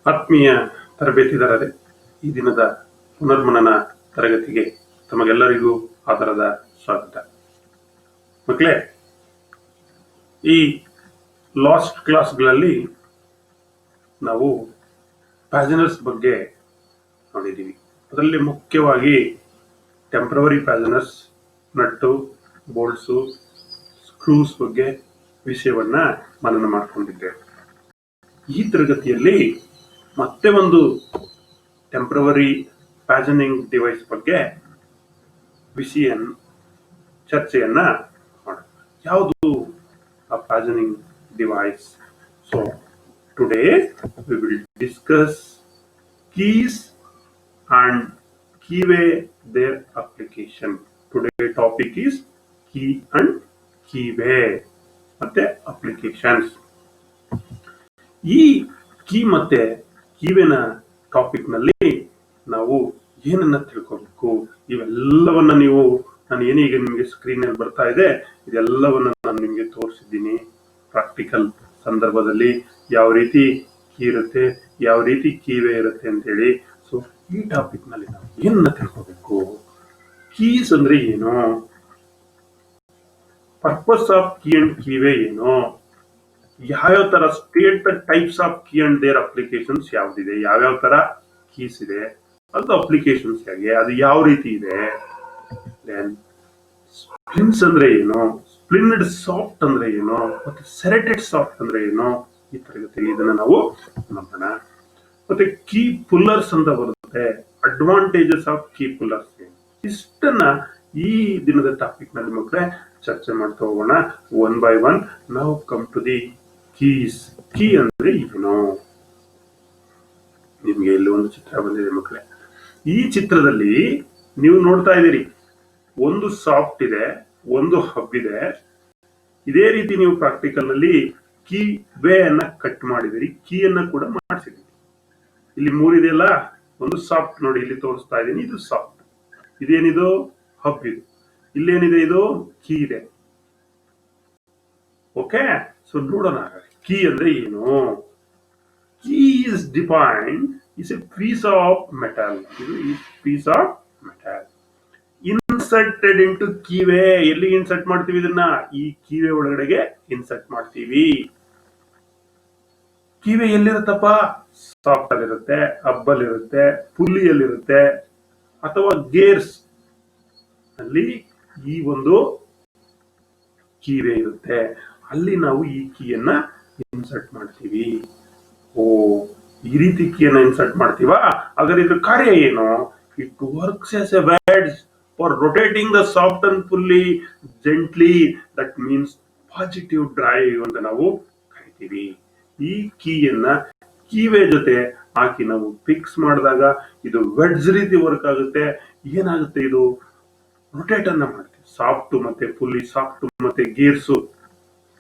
ಆತ್ಮೀಯ ತರಬೇತಿದಾರರೇ, ಈ ದಿನದ ಪುನರ್ಮನನ ತರಗತಿಗೆ ತಮಗೆಲ್ಲರಿಗೂ ಆದರದ ಸ್ವಾಗತ. ಮಕ್ಕಳೇ, ಈ ಲಾಸ್ಟ್ ಕ್ಲಾಸ್ಗಳಲ್ಲಿ ನಾವು ಪ್ಯಾಜನರ್ಸ್ ಬಗ್ಗೆ ನೋಡಿದ್ದೀವಿ. ಅದರಲ್ಲಿ ಮುಖ್ಯವಾಗಿ ಟೆಂಪ್ರವರಿ ಪ್ಯಾಜನರ್ಸ್, ನಟ್ಟು, ಬೋಲ್ಟ್ಸು, ಸ್ಕ್ರೂಸ್ ಬಗ್ಗೆ ವಿಷಯವನ್ನ ಮನನ ಮಾಡಿಕೊಂಡಿದ್ದೇವೆ. ಈ ತರಗತಿಯಲ್ಲಿ ಮತ್ತೆ ಒಂದು ಟೆಂಪ್ರವರಿ ಪ್ಯಾಜನಿಂಗ್ ಡಿವೈಸ್ ಬಗ್ಗೆ ಚರ್ಚೆಯನ್ನ ಮಾಡೋಣ. ಯಾವುದು ಆ fastening device? So today we will discuss keys and keyway their application. Today topic is key and keyway ಮತ್ತೆ ಅಪ್ಲಿಕೇಶನ್ಸ್. ಈ ಕೀ ಮತ್ತೆ ಕೀವೇನ ಟಾಪಿಕ್ ನಲ್ಲಿ ನಾವು ಏನನ್ನ ತಿಳ್ಕೋಬೇಕು, ಇವೆಲ್ಲವನ್ನ ನಾನು ಏನೀಗ ನಿಮಗೆ ಸ್ಕ್ರೀನ್ ಅಲ್ಲಿ ಬರ್ತಾ ಇದೆ, ಇದೆಲ್ಲವನ್ನ ನಾನು ನಿಮಗೆ ತೋರಿಸಿದ್ದೀನಿ. ಪ್ರಾಕ್ಟಿಕಲ್ ಸಂದರ್ಭದಲ್ಲಿ ಯಾವ ರೀತಿ ಕೀ ಇರುತ್ತೆ, ಯಾವ ರೀತಿ ಕೀವೇ ಇರುತ್ತೆ ಅಂತ ಹೇಳಿ. ಸೊ ಈ ಟಾಪಿಕ್ ನಲ್ಲಿ ನಾವು ಏನನ್ನ ತಿಳ್ಕೋಬೇಕು, ಕೀಸ್ ಅಂದ್ರೆ ಏನು, purpose of key and keyway ಏನು, ಯಾವ್ಯಾವ ತರ state the types of key and their applications ಯಾವ್ದಿದೆ, ಯಾವ್ಯಾವ ತರ ಕೀಸ್ ಇದೆ, ಅದು ಅಪ್ಲಿಕೇಶನ್ಸ್ ಹೇಗೆ, ಅದು ಯಾವ ರೀತಿ ಇದೆ. ದೆನ್ ಸ್ಪ್ಲಿನ್ಸ್ ಅಂದ್ರೆ ಏನು, ಸ್ಪ್ಲಿನ್ಡ್ ಸಾಫ್ಟ್ ಅಂದ್ರೆ ಏನು, ಮತ್ತೆ ಸೆರೆಟೆಡ್ ಸಾಫ್ಟ್ ಅಂದ್ರೆ ಏನು, ಈ ತರಗತಿಯಲ್ಲಿ ಇದನ್ನ ನಾವು ನೋಡೋಣ. ಮತ್ತೆ ಕೀ ಪುಲ್ಲರ್ಸ್ ಅಂತ ಬರುತ್ತೆ, ಅಡ್ವಾಂಟೇಜಸ್ ಆಫ್ ಕೀ ಪುಲ್ಲರ್ಸ್, ಇಷ್ಟನ್ನ ಈ ದಿನದ ಟಾಪಿಕ್ ನಲ್ಲಿ ಮಕ್ಕಳೇ ಚರ್ಚೆ ಮಾಡ್ತಾ ಹೋಗೋಣ. ಒನ್ ಬೈ ಒನ್ ನಾವು come to the keys. Key ಅಂದ್ರೆ ಏನು? ನಿಮ್ಗೆ ಇಲ್ಲಿ ಒಂದು ಚಿತ್ರ ಬಂದಿದೆ ಮಕ್ಕಳೇ. ಈ ಚಿತ್ರದಲ್ಲಿ ನೀವು ನೋಡ್ತಾ ಇದ್ದೀರಿ, ಒಂದು ಸಾಫ್ಟ್ ಇದೆ, ಒಂದು ಹಬ್ ಇದೆ. ಇದೇ ರೀತಿ ನೀವು ಪ್ರಾಕ್ಟಿಕಲ್ ನಲ್ಲಿ ಕೀ ವೇ ಅನ್ನ ಕಟ್ ಮಾಡಿದಿರಿ, ಕೀಯನ್ನ ಕೂಡ ಮಾಡಿಸಿದಿರಿ. ಇಲ್ಲಿ ಮೂರಿದೆಯಲ್ಲ, ಒಂದು ಸಾಫ್ಟ್ ನೋಡಿ, ಇಲ್ಲಿ ತೋರಿಸ್ತಾ ಇದ್ದೀನಿ, ಇದು ಸಾಫ್ಟ್. ಇದೇನಿದು? ಹಬ್. ಇದು ಇಲ್ಲೇನಿದೆ? ಇದು ಕೀ ಇದೆ. ಓಕೆ, ಸೊ ನೋಡೋಣ ಕೀ ಅಂದ್ರೆ ಏನು. Key is defined is a piece of metal. ಇದು piece of metal inserted into keyway. ಎಲ್ಲಿ ಇನ್ಸರ್ಟ್ ಮಾಡ್ತೀವಿ ಇದನ್ನ? ಈ ಕೀವೇ ಒಳಗಡೆಗೆ ಇನ್ಸರ್ಟ್ ಮಾಡ್ತೀವಿ. ಕೀವೇ ಎಲ್ಲಿರುತ್ತಪ್ಪ? ಸಾಫ್ಟ್ ಅಲ್ಲಿರುತ್ತೆ, ಹಬ್ಬಲ್ ಇರುತ್ತೆ, ಪುಲ್ಲಿಯಲ್ಲಿರುತ್ತೆ, ಅಥವಾ ಗೇರ್ಸ್ ಅಲ್ಲಿ ಈ ಒಂದು ಕೀವೇ ಇರುತ್ತೆ. ಅಲ್ಲಿ ನಾವು ಈ ಕೀಯನ್ನ ಇನ್ಸರ್ಟ್ ಮಾಡ್ತೀವಿ. ಓ, ಈ ರೀತಿ ಕೀಯನ್ನ ಇನ್ಸರ್ಟ್ ಮಾಡ್ತೀವಾ? ಹಾಗಾದ್ರೆ ಇದ್ರ ಕಾರ್ಯ ಏನು? It works as A wedge for rotating the shaft and pulley gently. That means positive drive ಅಂತ ನಾವು ಕರಿತೀವಿ. ಈ ಕೀಯನ್ನ ಕೀವೇ ಜೊತೆ ಹಾಕಿ ನಾವು ಫಿಕ್ಸ್ ಮಾಡಿದಾಗ ಇದು ವೆಡ್ಜ್ ರೀತಿ ವರ್ಕ್ ಆಗುತ್ತೆ. ಏನಾಗುತ್ತೆ? ಇದು ರೊಟೇಟ್ ಅನ್ನ ಮಾಡುತ್ತೆ. ಸಾಫ್ಟ್ ಮತ್ತೆ ಪುಲ್ಲಿ, ಸಾಫ್ಟ್ ಮತ್ತೆ ಗೇರ್ಸು,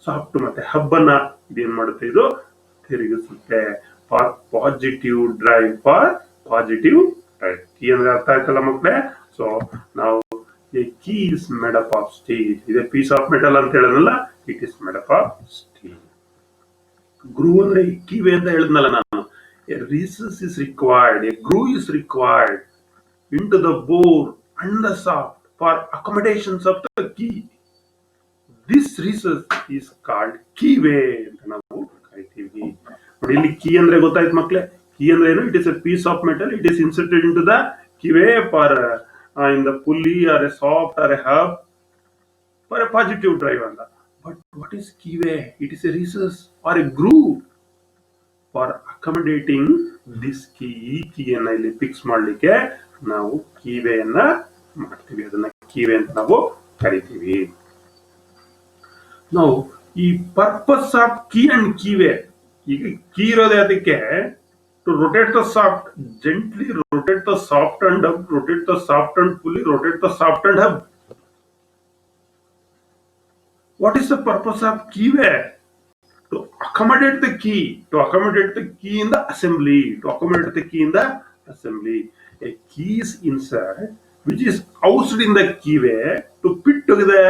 ಸಾಫ್ಟ್ ಮತ್ತೆ ಹಬ್ಬನ್ನ ಇದೇನ್ ಮಾಡುತ್ತೆ? ಇದು ತಿರುಗಿಸುತ್ತೆ. For positive drive, for positive drive. Key ಅಂದ್ರೆ ಅರ್ಥ ಆಯ್ತಲ್ಲ ಮಕ್ಕಳೇ? ಸೊ ನಾವು a key is made up of steel. ಇದೆ ಪೀಸ್ ಆಫ್ ಮೆಟಲ್ ಅಂತ ಹೇಳೋದಲ್ಲ, it is made up of steel. Groove ಅಂದ್ರೆ ಕೀವೇ ಅಂತ ಹೇಳಿದ್ನಲ್ಲ ನಾನು. A recess is required, a groove is required into the bore and the shaft for accommodations of the key. This recess is called keyway ಅಂತ ನಾವು ಕರಿತೀವಿ. ನೋಡಿ, ಇಲ್ಲಿ key ಅಂದ್ರೆ ಗೊತ್ತಾಯ್ತು ಮಕ್ಕಳೇ? ಕೀ ಅಂದ್ರೆ ಏನು? It is a piece of metal, it is inserted into the keyway for in the pulley or a shaft or a hub for a positive drive ಅಂತ. But what is keyway? It is a recess or a groove for accommodating this key. ಈ ಕೀಯನ್ನ ಇಲ್ಲಿ fix ಮಾಡ್ಲಿಕ್ಕೆ ನಾವು ಕೀವೇಯನ್ನ ಮಾಡ್ತೀವಿ. ಅದನ್ನ keyway ಅಂತ ನಾವು ಕರಿತೀವಿ. ನಾವು ಈ purpose of key and keyway, ಈಗ ಕೀ ಇರೋದೇ ಅದಕ್ಕೆ to rotate the shaft gently, rotate the shaft and hub, rotate the shaft and pulley, rotate the shaft and hub. What is the purpose of keyway? To accommodate the key, to accommodate the key in the assembly, to accommodate the key in the assembly. A key is insert which is housed in the keyway to fit together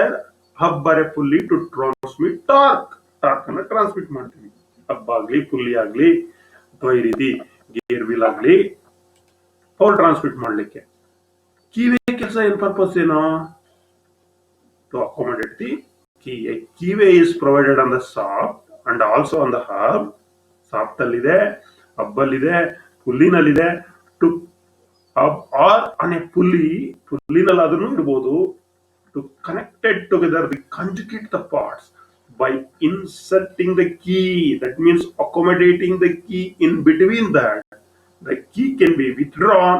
hub or a pulley to transmit torque. Torque ಅನ್ನ transmit ಮಾಡ್ತೀವಿ. Hub ಆಗ್ಲಿ, pulley ಆಗ್ಲಿ, ಅಥವಾ ಈ ರೀತಿ gear wheel ಆಗಲಿ power transmit ಮಾಡಲಿಕ್ಕೆ. Keyway ಕೆಲಸ ಏನ್ ಪರ್ಪಸ್ ಏನು? To accommodate the key. Keyway is provided on the shaft and also on the hub. Shaft ಅಲ್ಲಿದೆ, ಹಬ್ ಅಲ್ಲಿದೆ, ಪುಲ್ಲಿನಲ್ಲಿದೆ. To hub or on a ಪುಲ್ಲಿನಲ್ಲಾದ್ರೂ ಇರ್ಬೋದು. To connected together the conjugate the parts by inserting the key. That means accommodating the key in between that. The key can be withdrawn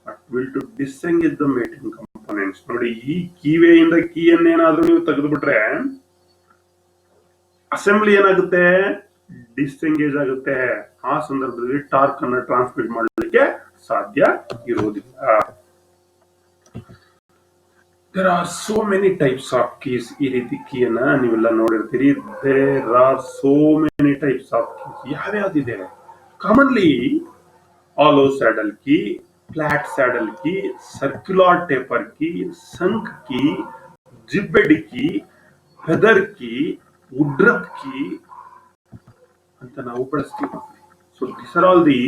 but will to disengage the mating components. ನೋಡಿ, ಈ ಕೀವೆ ಇಂದ ಕೀಯನ್ನು ಏನಾದ್ರೂ ನೀವು ತೆಗೆದುಬಿಟ್ರೆ assembly ಏನಾಗುತ್ತೆ? Disengage ಆಗುತ್ತೆ. ಆ ಸಂದರ್ಭದಲ್ಲಿ ಟಾರ್ಕ್ ಅನ್ನು ಟ್ರಾನ್ಸ್ಮಿಟ್ ಮಾಡಲಿಕ್ಕೆ ಸಾಧ್ಯ ಇರುವುದಿಲ್ಲ. There are so many types of keys. ಈ ರೀತಿ ಕೀಯನ್ನ ನೀವೆಲ್ಲ ನೋಡಿರ್ತೀರಿ. There are so many types of keys. ಯಾವ್ಯಾವ್ದಿದೆ? Commonly hollow saddle key, flat saddle key, circular taper key, sunk key, jibbed key, feather key, woodruff key ಅಂತ ನಾವು ಬಳಸ್ತೀವಿ. So these are all the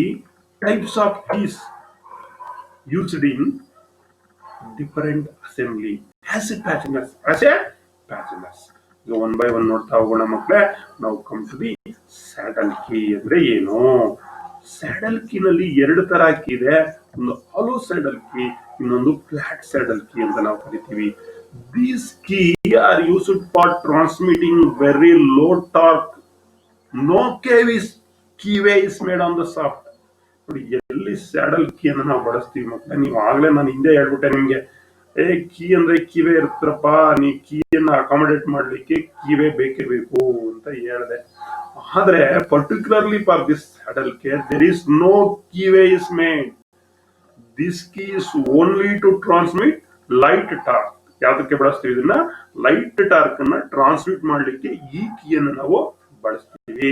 types of keys used in different assembly as a paginers. ಈಗ one by one ನೋಡ್ತಾ ಹೋಗೋಣ ಮಕ್ಕಳೇ. ನಾವು come to the saddle key ಅಂದ್ರೆ ಏನು? ಸ್ಯಾಡಲ್ ಕೀನಲ್ಲಿ ಎರಡು ತರ ಕೀ ಇದೆ. ಒಂದು ಹಾಲೋ ಸ್ಯಾಡಲ್ ಕೀ, ಇನ್ನೊಂದು ಫ್ಲಾಟ್ ಸ್ಯಾಡಲ್ ಕೀ ಅಂತ ನಾವು ಕರಿತೀವಿ. These key are used for transmitting very low torque. No keyway is made on the shaft. ನೋಡಿ, ಎಲ್ಲಿ ಸ್ಯಾಡಲ್ ಕೀಯನ್ನು ನಾವು ಬಳಸ್ತೀವಿ ಮಕ್ಕಳೇ. ನೀವು ಆಗ್ಲೇ ನಾನು ಹಿಂದೆ ಹೇಳ್ಬಿಟ್ಟೆ ನಿಮ್ಗೆ, ಕೀ ಅಂದ್ರೆ ಕೀವೇ ಇರ್ತಾರಪ್ಪ, ನೀ ಕೀಯನ್ನು ಅಕಾಮಡೇಟ್ ಮಾಡ್ಲಿಕ್ಕೆ ಕೀವೇ ಬೇಕೇ ಬೇಕು ಅಂತ ಹೇಳಿದೆ. ಆದ್ರೆ particularly for this saddle key there is no keyway is made. This key is only to transmit light torque. ಯಾವ್ದಕ್ಕೆ ಬಳಸ್ತೀವಿ ಇದನ್ನ? ಲೈಟ್ ಟಾರ್ಕ್ ಅನ್ನ ಟ್ರಾನ್ಸ್ಮಿಟ್ ಮಾಡ್ಲಿಕ್ಕೆ ಈ ಕೀಯನ್ನು ನಾವು ಬಳಸ್ತೀವಿ.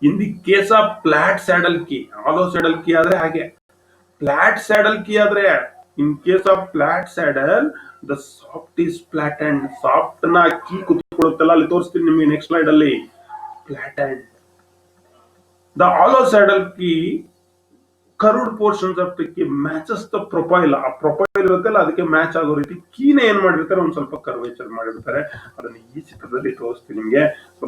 In the case of flat saddle key, hollow saddle key ಆದ್ರೆ ಹಾಗೆ, ಫ್ಲಾಟ್ ಸ್ಯಾಡಲ್ ಕೀ ಆದ್ರೆ, in case of flat saddle the shaft is flat and. Shaft ನ ಕೀ ಕುತ್ಕೊಳ್ಳುತ್ತಲ್ಲ, ಅಲ್ಲಿ ತೋರಿಸ್ತೀನಿ ನಿಮಗೆ ನೆಕ್ಸ್ಟ್ ಸ್ಲೈಡ್ ಅಲ್ಲಿ. Flat and the hollow saddle key curved portions of the key matches the profile. ಆ profile ಇರುತ್ತಲ್ಲ, ಅದಕ್ಕೆ ಮ್ಯಾಚ್ ಆಗೋ ರೀತಿ ಕೀನ ಏನ್ ಮಾಡಿರ್ತಾರೆ, ಒಂದ್ ಸ್ವಲ್ಪ ಕರ್ವೇಚರ್ ಮಾಡಿರ್ತಾರೆ. ಅದನ್ನ ಈ ಚಿತ್ರದಲ್ಲಿ ತೋರಿಸ್ತೀನಿ ನಿಮ್ಗೆ.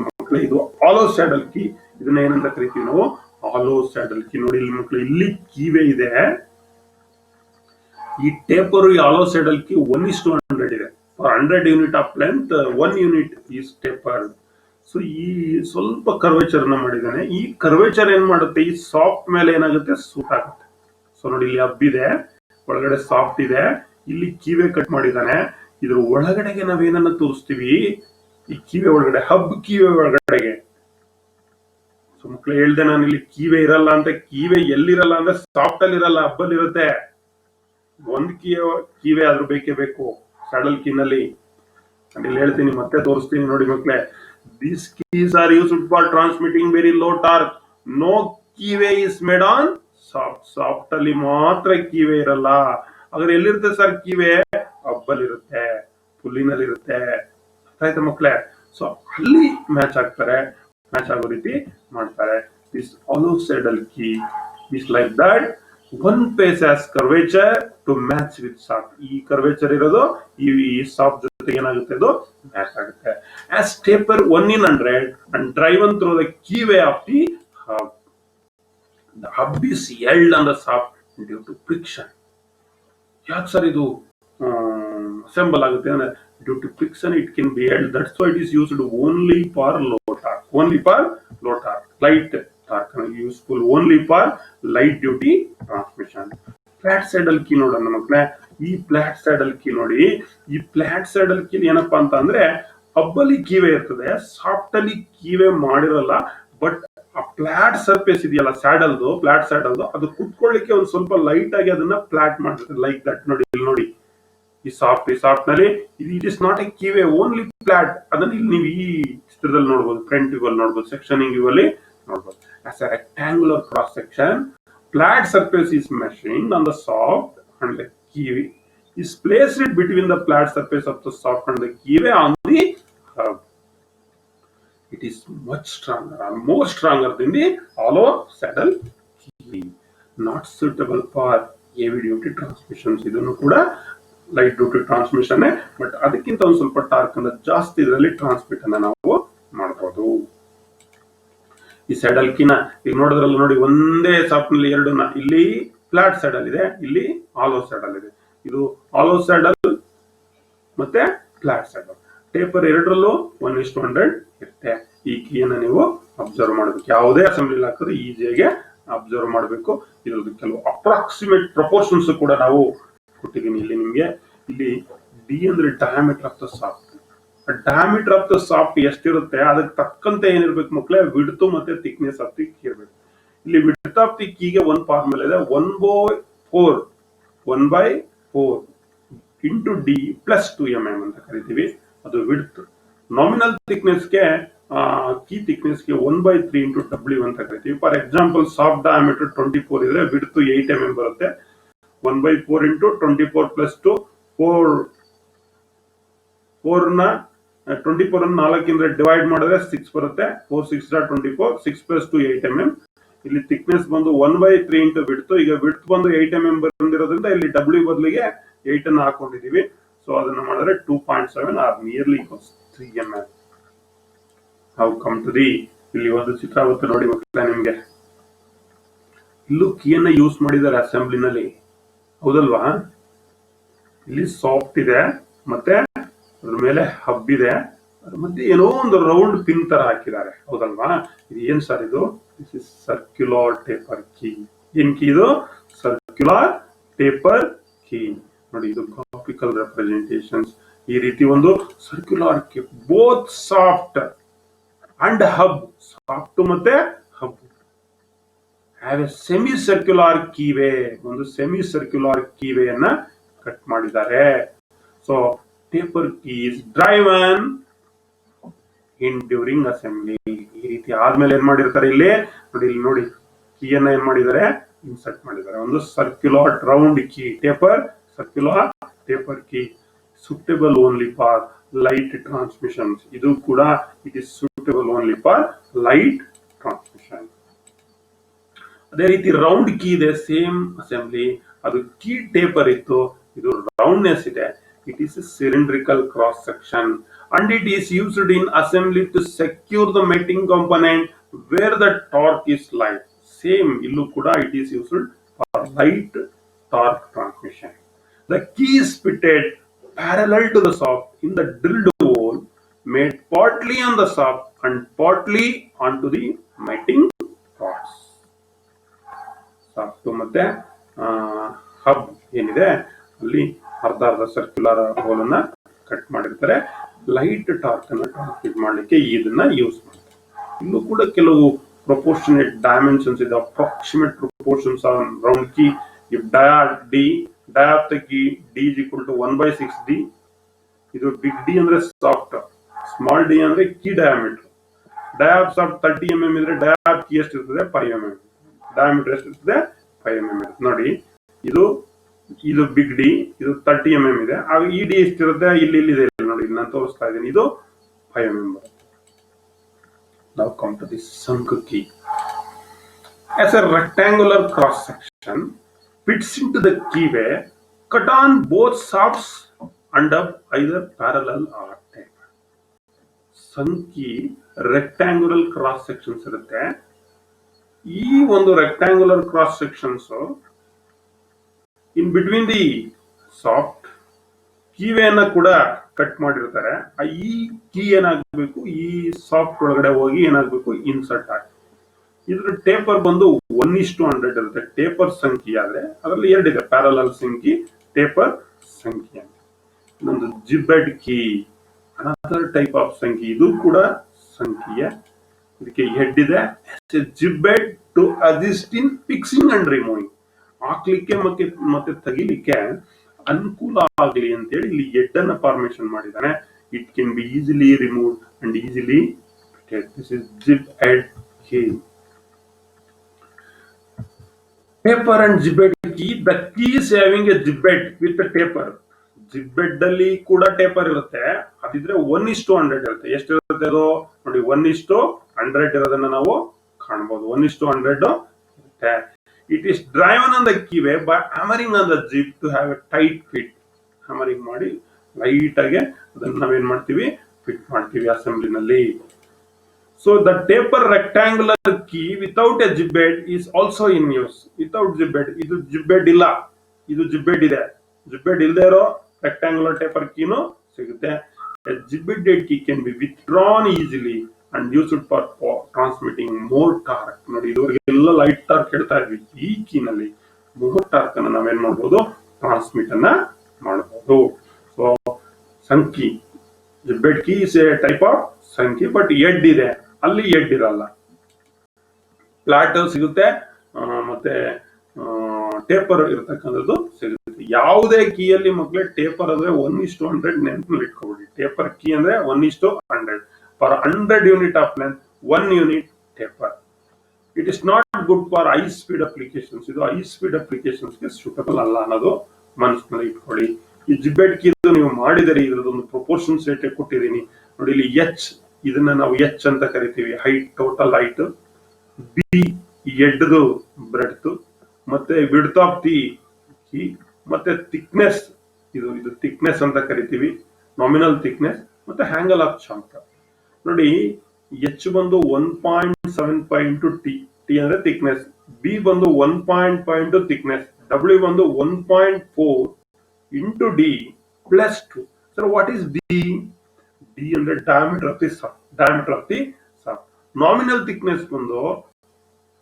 ಮಕ್ಕಳು, ಇದು ಹಾಲೋ ಸ್ಯಾಡಲ್ ಕೀ. ಇದನ್ನ ಏನಂತ ಕರಿತೀವಿ ನಾವು? ಹಾಲೋ ಸ್ಯಾಡಲ್ ಕೀ. ನೋಡಿ ಇಲ್ಲಿ ಮಕ್ಕಳು, ಇಲ್ಲಿ ಕೀವೇ ಇದೆ. ಈ ಟೇಪರ್ ಹಾಲೋ ಸ್ಯಾಡಲ್ ಕೀ 1:100 ಇದೆ. For 100 unit of length 1 unit is taper. So ಈ ಸ್ವಲ್ಪ ಕರ್ವೇಚರ್ ನ ಮಾಡಿದ್ದಾನೆ. ಈ ಕರ್ವೇಚರ್ ಏನ್ ಮಾಡುತ್ತೆ, ಈ ಸಾಫ್ಟ್ ಮೇಲೆ ಏನಾಗುತ್ತೆ, ಸೂಟ್ ಆಗುತ್ತೆ. ಸೊ ನೋಡಿ, ಇಲ್ಲಿ ಹಬ್ ಇದೆ, ಒಳಗಡೆ ಸಾಫ್ಟ್ ಇದೆ, ಇಲ್ಲಿ ಕೀವೇ ಕಟ್ ಮಾಡಿದ್ದಾನೆ. ಇದ್ರ ಒಳಗಡೆಗೆ ನಾವೇನನ್ನ ತೋರಿಸ್ತೀವಿ, ಈ ಕೀವೇ ಒಳಗಡೆ, ಹಬ್ ಕೀವೇ ಒಳಗಡೆಗೆ. ಸೊ ಮಕ್ಕಳು ಹೇಳ್ದೆ ನಾನು, ಇಲ್ಲಿ ಕೀವೇ ಇರಲ್ಲ ಅಂತ. ಕೀವೇ ಎಲ್ಲಿರಲ್ಲ ಅಂದ್ರೆ ಸಾಫ್ಟ್ ಅಲ್ಲಿ ಇರಲ್ಲ, ಹಬ್ ಅಲ್ಲಿ ಇರುತ್ತೆ. ಒಂದ್ ಕೀವೇ ಆದ್ರೂ ಬೇಕೇ ಬೇಕು ಸ್ಯಾಡಲ್ ಕೀನಲ್ಲಿ. ಇಲ್ಲಿ ಹೇಳ್ತೀನಿ, ಮತ್ತೆ ತೋರಿಸ್ತೀನಿ ನೋಡಿ ಮಕ್ಕಳೇ. These keys are used for transmitting very low torque. No keyway is made on soft. Soft ಅಲ್ಲಿ ಮಾತ್ರ ಕೀವೇ ಇರಲ್ಲ. ಆದ್ರೆ ಎಲ್ಲಿರುತ್ತೆ ಸರ್ ಕೀವೇ? ಹಬ್ಬಲ್ಲಿ ಇರುತ್ತೆ, ಪುಲ್ಲಿನಲ್ಲಿ ಇರುತ್ತೆ. ಆಯ್ತಾ ಮಕ್ಕಳೇ? ಸೊ ಅಲ್ಲಿ ಮ್ಯಾಚ್ ಆಗ್ತಾರೆ, ಮ್ಯಾಚ್ ಆಗೋ ರೀತಿ ಮಾಡ್ತಾರೆ. This hollow saddle key is like that. One face has curvature to match with soft. ಈ ಕರ್ವೇಚರ್ ಇರೋದು ಈ ಸಾಫ್ಟ್ ಜೊತೆಗೆ ಏನಾಗುತ್ತೆ, ಅದು ಮ್ಯಾಚ್ ಆಗುತ್ತೆ. As taper 1:100 and driven through the keyway of the hub. The hub is held on the shaft due to friction. ಯಾಕೆ sir ಇದು assemble ಆಗುತ್ತೆ ಅಂದ್ರೆ, due to friction it can be held. That's why it is used only for low torque. Only for low torque. Light torque useful only for light duty transmission. Flat saddle key ನೋಡೋಣ ಮಕ್ಕಳೇ. ಈ flat saddle key ನೋಡಿ, ಈ flat saddle key ಏನಪ್ಪಾ ಅಂತ ಅಂದ್ರೆ, ಹಬ್ಬಲ್ಲಿ keyway ಇರ್ತದೆ, soft ಅಲ್ಲಿ ಕೀವೇ ಮಾಡಿರಲ್ಲ. ಬಟ್ ಆ ಫ್ಲಾಟ್ ಸರ್ಫೇಸ್ ಇದೆಯಲ್ಲ ಸ್ಯಾಡಲ್ದು, ಫ್ಲಾಟ್ ಸ್ಯಾಡಲ್ದು, ಅದು ಕುತ್ಕೊಳ್ಳಿಕ್ಕೆ ಒಂದ್ ಸ್ವಲ್ಪ ಲೈಟ್ ಆಗಿ ಅದನ್ನ ಫ್ಲಾಟ್ ಮಾಡಿರ್ತದೆ. ಲೈಕ್ ದಟ್ ನೋಡಿ, ಇಲ್ಲಿ ನೋಡಿ, ಈ ಸಾಫ್ಟ್ ನಲ್ಲಿ it is not a keyway, only flat. ಅದನ್ನ ಇಲ್ಲಿ ನೀವು ಈ ಚಿತ್ರದಲ್ಲಿ ನೋಡಬಹುದು, ಫ್ರಂಟ್ ವ್ಯೂ ಅಲ್ಲಿ ನೋಡಬಹುದು, ಸೆಕ್ಷನಿಂಗ್ ವ್ಯೂ ಅಲ್ಲಿ ನೋಡಬಹುದು. As A rectangular cross section, flat surface is machined on the soft and the keyway is placed between the flat surface of the soft and the keyway on the hub. It is much stronger or more stronger than the hollow saddle not suitable for heavy duty transmissions. ಇದನ್ನು ಕೂಡ light duty transmission, but ಅದಕ್ಕಿಂತ ಒಂದು ಸ್ವಲ್ಪ torque ಅನ್ನ ಜಾಸ್ತಿ ಇದರಲ್ಲಿ transmit ಅನ್ನ ನಾವು ಮಾಡಬಹುದು. ಈ ಸ್ಯಾಡಲ್ ಕೀನ ಈಗ ನೋಡಿದ್ರಲ್ಲ ನೋಡಿ, ಒಂದೇ ಸಾಫ್ಟ್ ನಲ್ಲಿ ಎರಡನ್ನ, ಇಲ್ಲಿ ಫ್ಲಾಟ್ ಸ್ಯಾಡಲ್ ಇದೆ, ಇಲ್ಲಿ ಆಲೋ ಸ್ಯಾಡಲ್ ಇದೆ. ಇದು ಆಲೋ ಸ್ಯಾಡಲ್ ಮತ್ತೆ ಫ್ಲಾಟ್ ಸ್ಯಾಡಲ್. ಟೇಪರ್ ಎರಡರಲ್ಲೂ 1:100 ಇರುತ್ತೆ. ಈ ಕೀಯನ್ನು ನೀವು ಅಬ್ಸರ್ವ್ ಮಾಡಬೇಕು. ಯಾವುದೇ ಅಸೆಂಬ್ಲಿ ಹಾಕಿದ್ರೆ ಈಸಿಯಾಗಿ ಅಬ್ಸರ್ವ್ ಮಾಡಬೇಕು. ಇದ್ರದ್ದು ಕೆಲವು ಅಪ್ರಾಕ್ಸಿಮೇಟ್ ಪ್ರಪೋರ್ಷನ್ಸ್ ಕೂಡ ನಾವು ಕೊಟ್ಟಿದ್ದೀನಿ ಇಲ್ಲಿ ನಿಮ್ಗೆ. ಇಲ್ಲಿ ಡಿ ಅಂದ್ರೆ diameter of the shaft. Diameter of the shaft ಎಷ್ಟಿರುತ್ತೆ ಅದಕ್ಕೆ ತಕ್ಕಂತೆ ಏನಿರ್ಬೇಕು ಮಕ್ಕಳೇ, ವಿಡ್ತ್ ಮತ್ತೆ ಥಿಕ್ನೆಸ್ ಆಫ್ ದಿ ಕೀ ಇರಬೇಕು. ಇಲ್ಲಿ ವಿಡ್ತ್ ಆಫ್ ದಿ ಕೀಗೆ ಒಂದು ಫಾರ್ಮುಲಾ ಇದೆ, 1/4 ಇಂಟು ಡಿ ಪ್ಲಸ್ 2mm ಅಂತ ಕರಿತೀವಿ. ಅದು ವಿಡ್ತ್. ನಾಮಿನಲ್ ಥಿಕ್ನೆಸ್ಗೆ ಕೀ ಥಿಕ್ನೆಸ್ಗೆ 1/3 ಇಂಟು ಡಬ್ಲ್ಯೂ ಅಂತ ಕರಿತೀವಿ. ಫಾರ್ ಎಕ್ಸಾಂಪಲ್ ಸಾಫ್ಟ್ ಡಯಾಮೀಟರ್ 24 ಇದ್ರೆ ವಿಡ್ತ್ 8mm ಬರುತ್ತೆ. 1/4 ಇಂಟು 24 ಪ್ಲಸ್ 2 4ನ 24 ಅನ್ನು 4 ಡಿವೈಡ್ ಮಾಡಿದ್ರೆ 6 ಬರುತ್ತೆ. 4 6 24, 6 ಪ್ಲಸ್ 2 8mm. ಇಲ್ಲಿ ಥಿಕ್ನೆಸ್ ಬಂದು 1/3 ಇಂಟು ವಿಡ್ತ್. ಈಗ ವಿಡ್ತ್ ಬಂದು 8mm ಬಂದಿರೋದ್ರಿಂದ ಇಲ್ಲಿ ಡಬ್ಲ್ಯೂ ಬದಲಿಗೆ 8 ಅನ್ನು ಹಾಕೊಂಡಿದೀವಿ. ಸೊ ಅದನ್ನ ಮಾಡಿದ್ರೆ 2.7 ಆರ್ ನಿಯರ್ಲಿ 3mm. ನಾವು ಕಮ್ ಟು ದಿ, ಇಲ್ಲಿ ಒಂದು ಚಿತ್ರ ಬರುತ್ತೆ ನೋಡಿ ಮಕ್ಕಳೇ ನಿಮ್ಗೆ. ಇಲ್ಲೂ ಕೀಯನ್ನ ಯೂಸ್ ಮಾಡಿದ್ದಾರೆ ಅಸೆಂಬ್ಲಿನಲ್ಲಿ, ಹೌದಲ್ವಾ? ಇಲ್ಲಿ ಸಾಫ್ಟ್ ಇದೆ, ಮತ್ತೆ ಅದ್ರ ಮೇಲೆ ಹಬ್ ಇದೆ, ಅದ್ರ ಮಧ್ಯೆ ಏನೋ ಒಂದು ರೌಂಡ್ ಪಿನ್ ತರ ಹಾಕಿದ್ದಾರೆ, ಹೌದಲ್ವಾ? ಇದು ಏನ್ ಸರ್ ಇದು? This is circular taper key. ಏನ್ ಕೀ ಇದು? Circular taper key. ನೋಡಿ, ಇದು ಗ್ರಾಫಿಕಲ್ ರೆಪ್ರೆಸೆಂಟೇಷನ್ಸ್. ಈ ರೀತಿ ಒಂದು circular key, both shaft and hub, shaft ಮತ್ತೆ hub have a semi circular keyway. ಒಂದು ಸೆಮಿ ಸರ್ಕ್ಯುಲರ್ ಕೀವೆಯನ್ನ ಕಟ್ ಮಾಡಿದ್ದಾರೆ. So taper key is driven in during assembly. ಈ ರೀತಿ ಆದ್ಮೇಲೆ ಏನ್ ಮಾಡಿರ್ತಾರೆ ಇಲ್ಲಿ ನೋಡಿ, ಇಲ್ಲಿ ನೋಡಿ ಕೀಯನ್ನ ಏನ್ ಮಾಡಿದ್ದಾರೆ, ಇನ್ಸರ್ಟ್ ಮಾಡಿದ್ದಾರೆ. ಒಂದು circular round key, taper circular taper key, suitable only for light transmissions. ಇದು ಕೂಡ it is suitable only for light transmission. ಅದೇ ರೀತಿ ರೌಂಡ್ ಕೀ ಇದೆ, ಸೇಮ್ ಅಸೆಂಬ್ಲಿ. ಅದು ಕೀ ಟೇಪರ್ ಇತ್ತು, ಇದು ರೌಂಡ್ನೆಸ್ ಇದೆ. It is a cylindrical cross section and it is used in assembly to secure the mating component where the torque is light. Same illu kuda it is used for light torque transmission. The key is fitted parallel to the shaft in the drilled hole made partly on the shaft and partly onto the mating rods. Shaft ಮತ್ತೆ hub ಏನಿದೆ ಅಲ್ಲಿ ಅರ್ಧ circular hole ಅನ್ನ cut ಮಾಡಿರ್ತಾರೆ. Light torque ಅನ್ನ transmit ಮಾಡಲಿಕ್ಕೆ ಇದನ್ನ use ಮಾಡ್ತಾರೆ. ಇಲ್ಲೂ ಕೂಡ ಕೆಲವು ಪ್ರಪೋರ್ಷನೇಟ್ ಡೈಮೆನ್ಷನ್ಸ್ ಇದೆ, approximate proportions on round key. If dia of the key D is equal to 1/6D. ಇದು ಬಿಗ್ ಡಿ ಅಂದ್ರೆ ಸಾಫ್ಟ್, ಸ್ಮಾಲ್ ಡಿ ಅಂದ್ರೆ key diameter. Dia of shaft 30mm ಇದ್ರೆ ಡಯಾ ಆಫ್ ಕೀ ಎಷ್ಟಿರ್ತದೆ? 5mm. Diameter ಎಷ್ಟಿರ್ತದೆ? 5mm ಇರುತ್ತೆ. ನೋಡಿ, ಇದು big D, ಇದು 30mm ಇದೆ. ಆಗ ಈ ಡಿ ಎಷ್ಟಿರುತ್ತೆ? ಇಲ್ಲಿ ಇದೆ ನೋಡಿ, ಇಲ್ಲಿ ನಾನು ತೋರಿಸ್ತಾ ಇದ್ದೀನಿ. ಇದು 5mm ಬರುತ್ತೆ. Now come to this sunk key. As a rectangular cross section fits into the keyway, cut on both shafts and up either parallel or taper. Sunk key rectangular cross sections ಇರುತ್ತೆ. ಈ ಒಂದು rectangular cross sections in between the shaft ಕೀವೆಯನ್ನ ಕೂಡ cut ಮಾಡಿರ್ತಾರೆ. ಈ key ಏನಾಗಬೇಕು, ಈ soft ಒಳಗಡೆ ಹೋಗಿ ಏನಾಗಬೇಕು, ಇನ್ಸರ್ಟ್ ಆಗಿ. ಇದ್ರ ಟೇಪರ್ ಬಂದು 1:100 ಇರುತ್ತೆ. ಟೇಪರ್ ಸಂಖ್ಯೆ ಆದ್ರೆ ಅದರಲ್ಲಿ ಎರಡಿದೆ, ಪ್ಯಾರಲಲ್ ಸಂಖ್ಯೆ, ಟೇಪರ್ ಸಂಖ್ಯೆ ಅಂತ. ಇನ್ನೊಂದು gibbed key, another type of ಸಂಖ್ಯೆ. ಇದು ಕೂಡ ಸಂಖ್ಯೆಯ, ಇದಕ್ಕೆ ಹೆಡ್ ಇದೆ. Gibbed to assist in fixing and removing. ಹಾಕ್ಲಿಕ್ಕೆ ಮತ್ತೆ ತೆಗಿಲಿಕ್ಕೆ ಅನುಕೂಲ ಆಗಲಿ ಅಂತೇಳಿ ಇಲ್ಲಿ ಹೆಡ್ ಅನ್ನ ಫಾರ್ಮೇಶನ್ ಮಾಡಿದ್ದಾನೆ. It can be easily remove and easily fitted. This is gib head key. Taper and gibbed key. The key is having a gibbed with taper. Gibbed ಅಲ್ಲಿ ಕೂಡ ಟೇಪರ್ ಇರುತ್ತೆ. ಅದಿದ್ರೆ 1:100 ಇರುತ್ತೆ. ಎಷ್ಟಿರುತ್ತೆ ಅದು ನೋಡಿ, 1:100 ಇರೋದನ್ನ ನಾವು ಕಾಣಬಹುದು. 1:100 ಇರುತ್ತೆ. It is driven on the keyway by hammering on the zip to have a tight fit. Hammering ಮಾಡಿ ಲೈಟ್ ಆಗಿ ಅದನ್ನ ನಾವೇನ್ ಮಾಡ್ತೀವಿ, ಫಿಟ್ ಮಾಡ್ತೀವಿ ಅಸೆಂಬ್ಲಿನಲ್ಲಿ. So the taper rectangular key without a zip bed is also in use. Without zip bed, ಇದು zip bed ಇಲ್ಲ, ಇದು zip bed ಇದೆ. Zip bed ಇಲ್ಲದೆ ಇರೋ rectangular taper keyನು ಸಿಗುತ್ತೆ. A zip bedded key can be withdrawn easily and used for transmitting more torque. ನೋಡಿ ಇದುವರೆಗೆಲ್ಲ light torque ಹೇಳ್ತಾ ಇದ್ವಿ, ಈ ಕೀನಲ್ಲಿ ಮೋರ್ ಟಾರ್ಕ್ ಅನ್ನ ನಾವೇನ್ ಮಾಡಬಹುದು, ಟ್ರಾನ್ಸ್ಮಿಟ್ ಅನ್ನ ಮಾಡಬಹುದು. So sunk key, gibbed key is a type of sunk key, but head ಇದೆ, ಅಲ್ಲಿ ಎಡ್ ಇರಲ್ಲ. ಫ್ಲಾಟ್ ಸಿಗುತ್ತೆ, ಮತ್ತೆ ಟೇಪರ್ ಇರತಕ್ಕಂಥದ್ದು ಸಿಗುತ್ತೆ. ಯಾವುದೇ ಕೀಯಲ್ಲಿ ಮಕ್ಕಳೇ ಟೇಪರ್ ಅಂದ್ರೆ 1:100 ನೆನಪಿನಲ್ಲಿ ಇಟ್ಕೊಬಿಡಿ. ಟೇಪರ್ ಕೀ ಅಂದ್ರೆ 1:100. For 100 unit of length, 1 unit taper. It is not good for high speed applications. ಇದು high speed applications ಗೆ suitable ಅಲ್ಲ ಅನ್ನೋದು ಮನಸ್ಸಿನಲ್ಲಿ ಇಟ್ಕೊಳ್ಳಿ. ಈ ಜಿಬ್ಬೆಡ್ ಕೀ ನೀವು ಮಾಡಿದರೆ ಇದರದೊಂದು ಪ್ರಪೋರ್ಷನ್ಸ್ ರೇಟ್ ಕೊಟ್ಟಿದ್ದೀನಿ ನೋಡಿ. ಇಲ್ಲಿ ಎಚ್, ಇದನ್ನ ನಾವು ಎಚ್ ಅಂತ ಕರಿತೀವಿ, ಹೈಟ್, ಟೋಟಲ್ ಹೈಟ್. ಬಿ ಎಡ್ದು ಬ್ರೆಡ್ತ್, ಮತ್ತೆ ವಿಡ್ತ್ ಆಫ್ ದಿ ಕೀ, ಮತ್ತೆ ಥಿಕ್ನೆಸ್, ಇದು ಥಿಕ್ನೆಸ್ ಅಂತ ಕರಿತೀವಿ, ನಾಮಿನಲ್ ಥಿಕ್ನೆಸ್, ಮತ್ತೆ ಹ್ಯಾಂಗಲ್ ಆಫ್ ಚಾಂಪರ್. ನೋಡಿ ಎಚ್ ಬಂದು 1.75 ಇಂಟು ಟಿ, ಟಿ ಅಂದ್ರೆ ಥಿಕ್ನೆಸ್. ಬಿ ಬಂದು 1.5 ಇಂಟು ಥಿಕ್ನೆಸ್. ಡಬ್ಲ್ಯೂ ಬಂದು 1.4 into D plus 2. Sir what is D? D ಅಂದ್ರೆ diameter of the shaft, diameter of the shaft. Nominal thickness ಬಂದು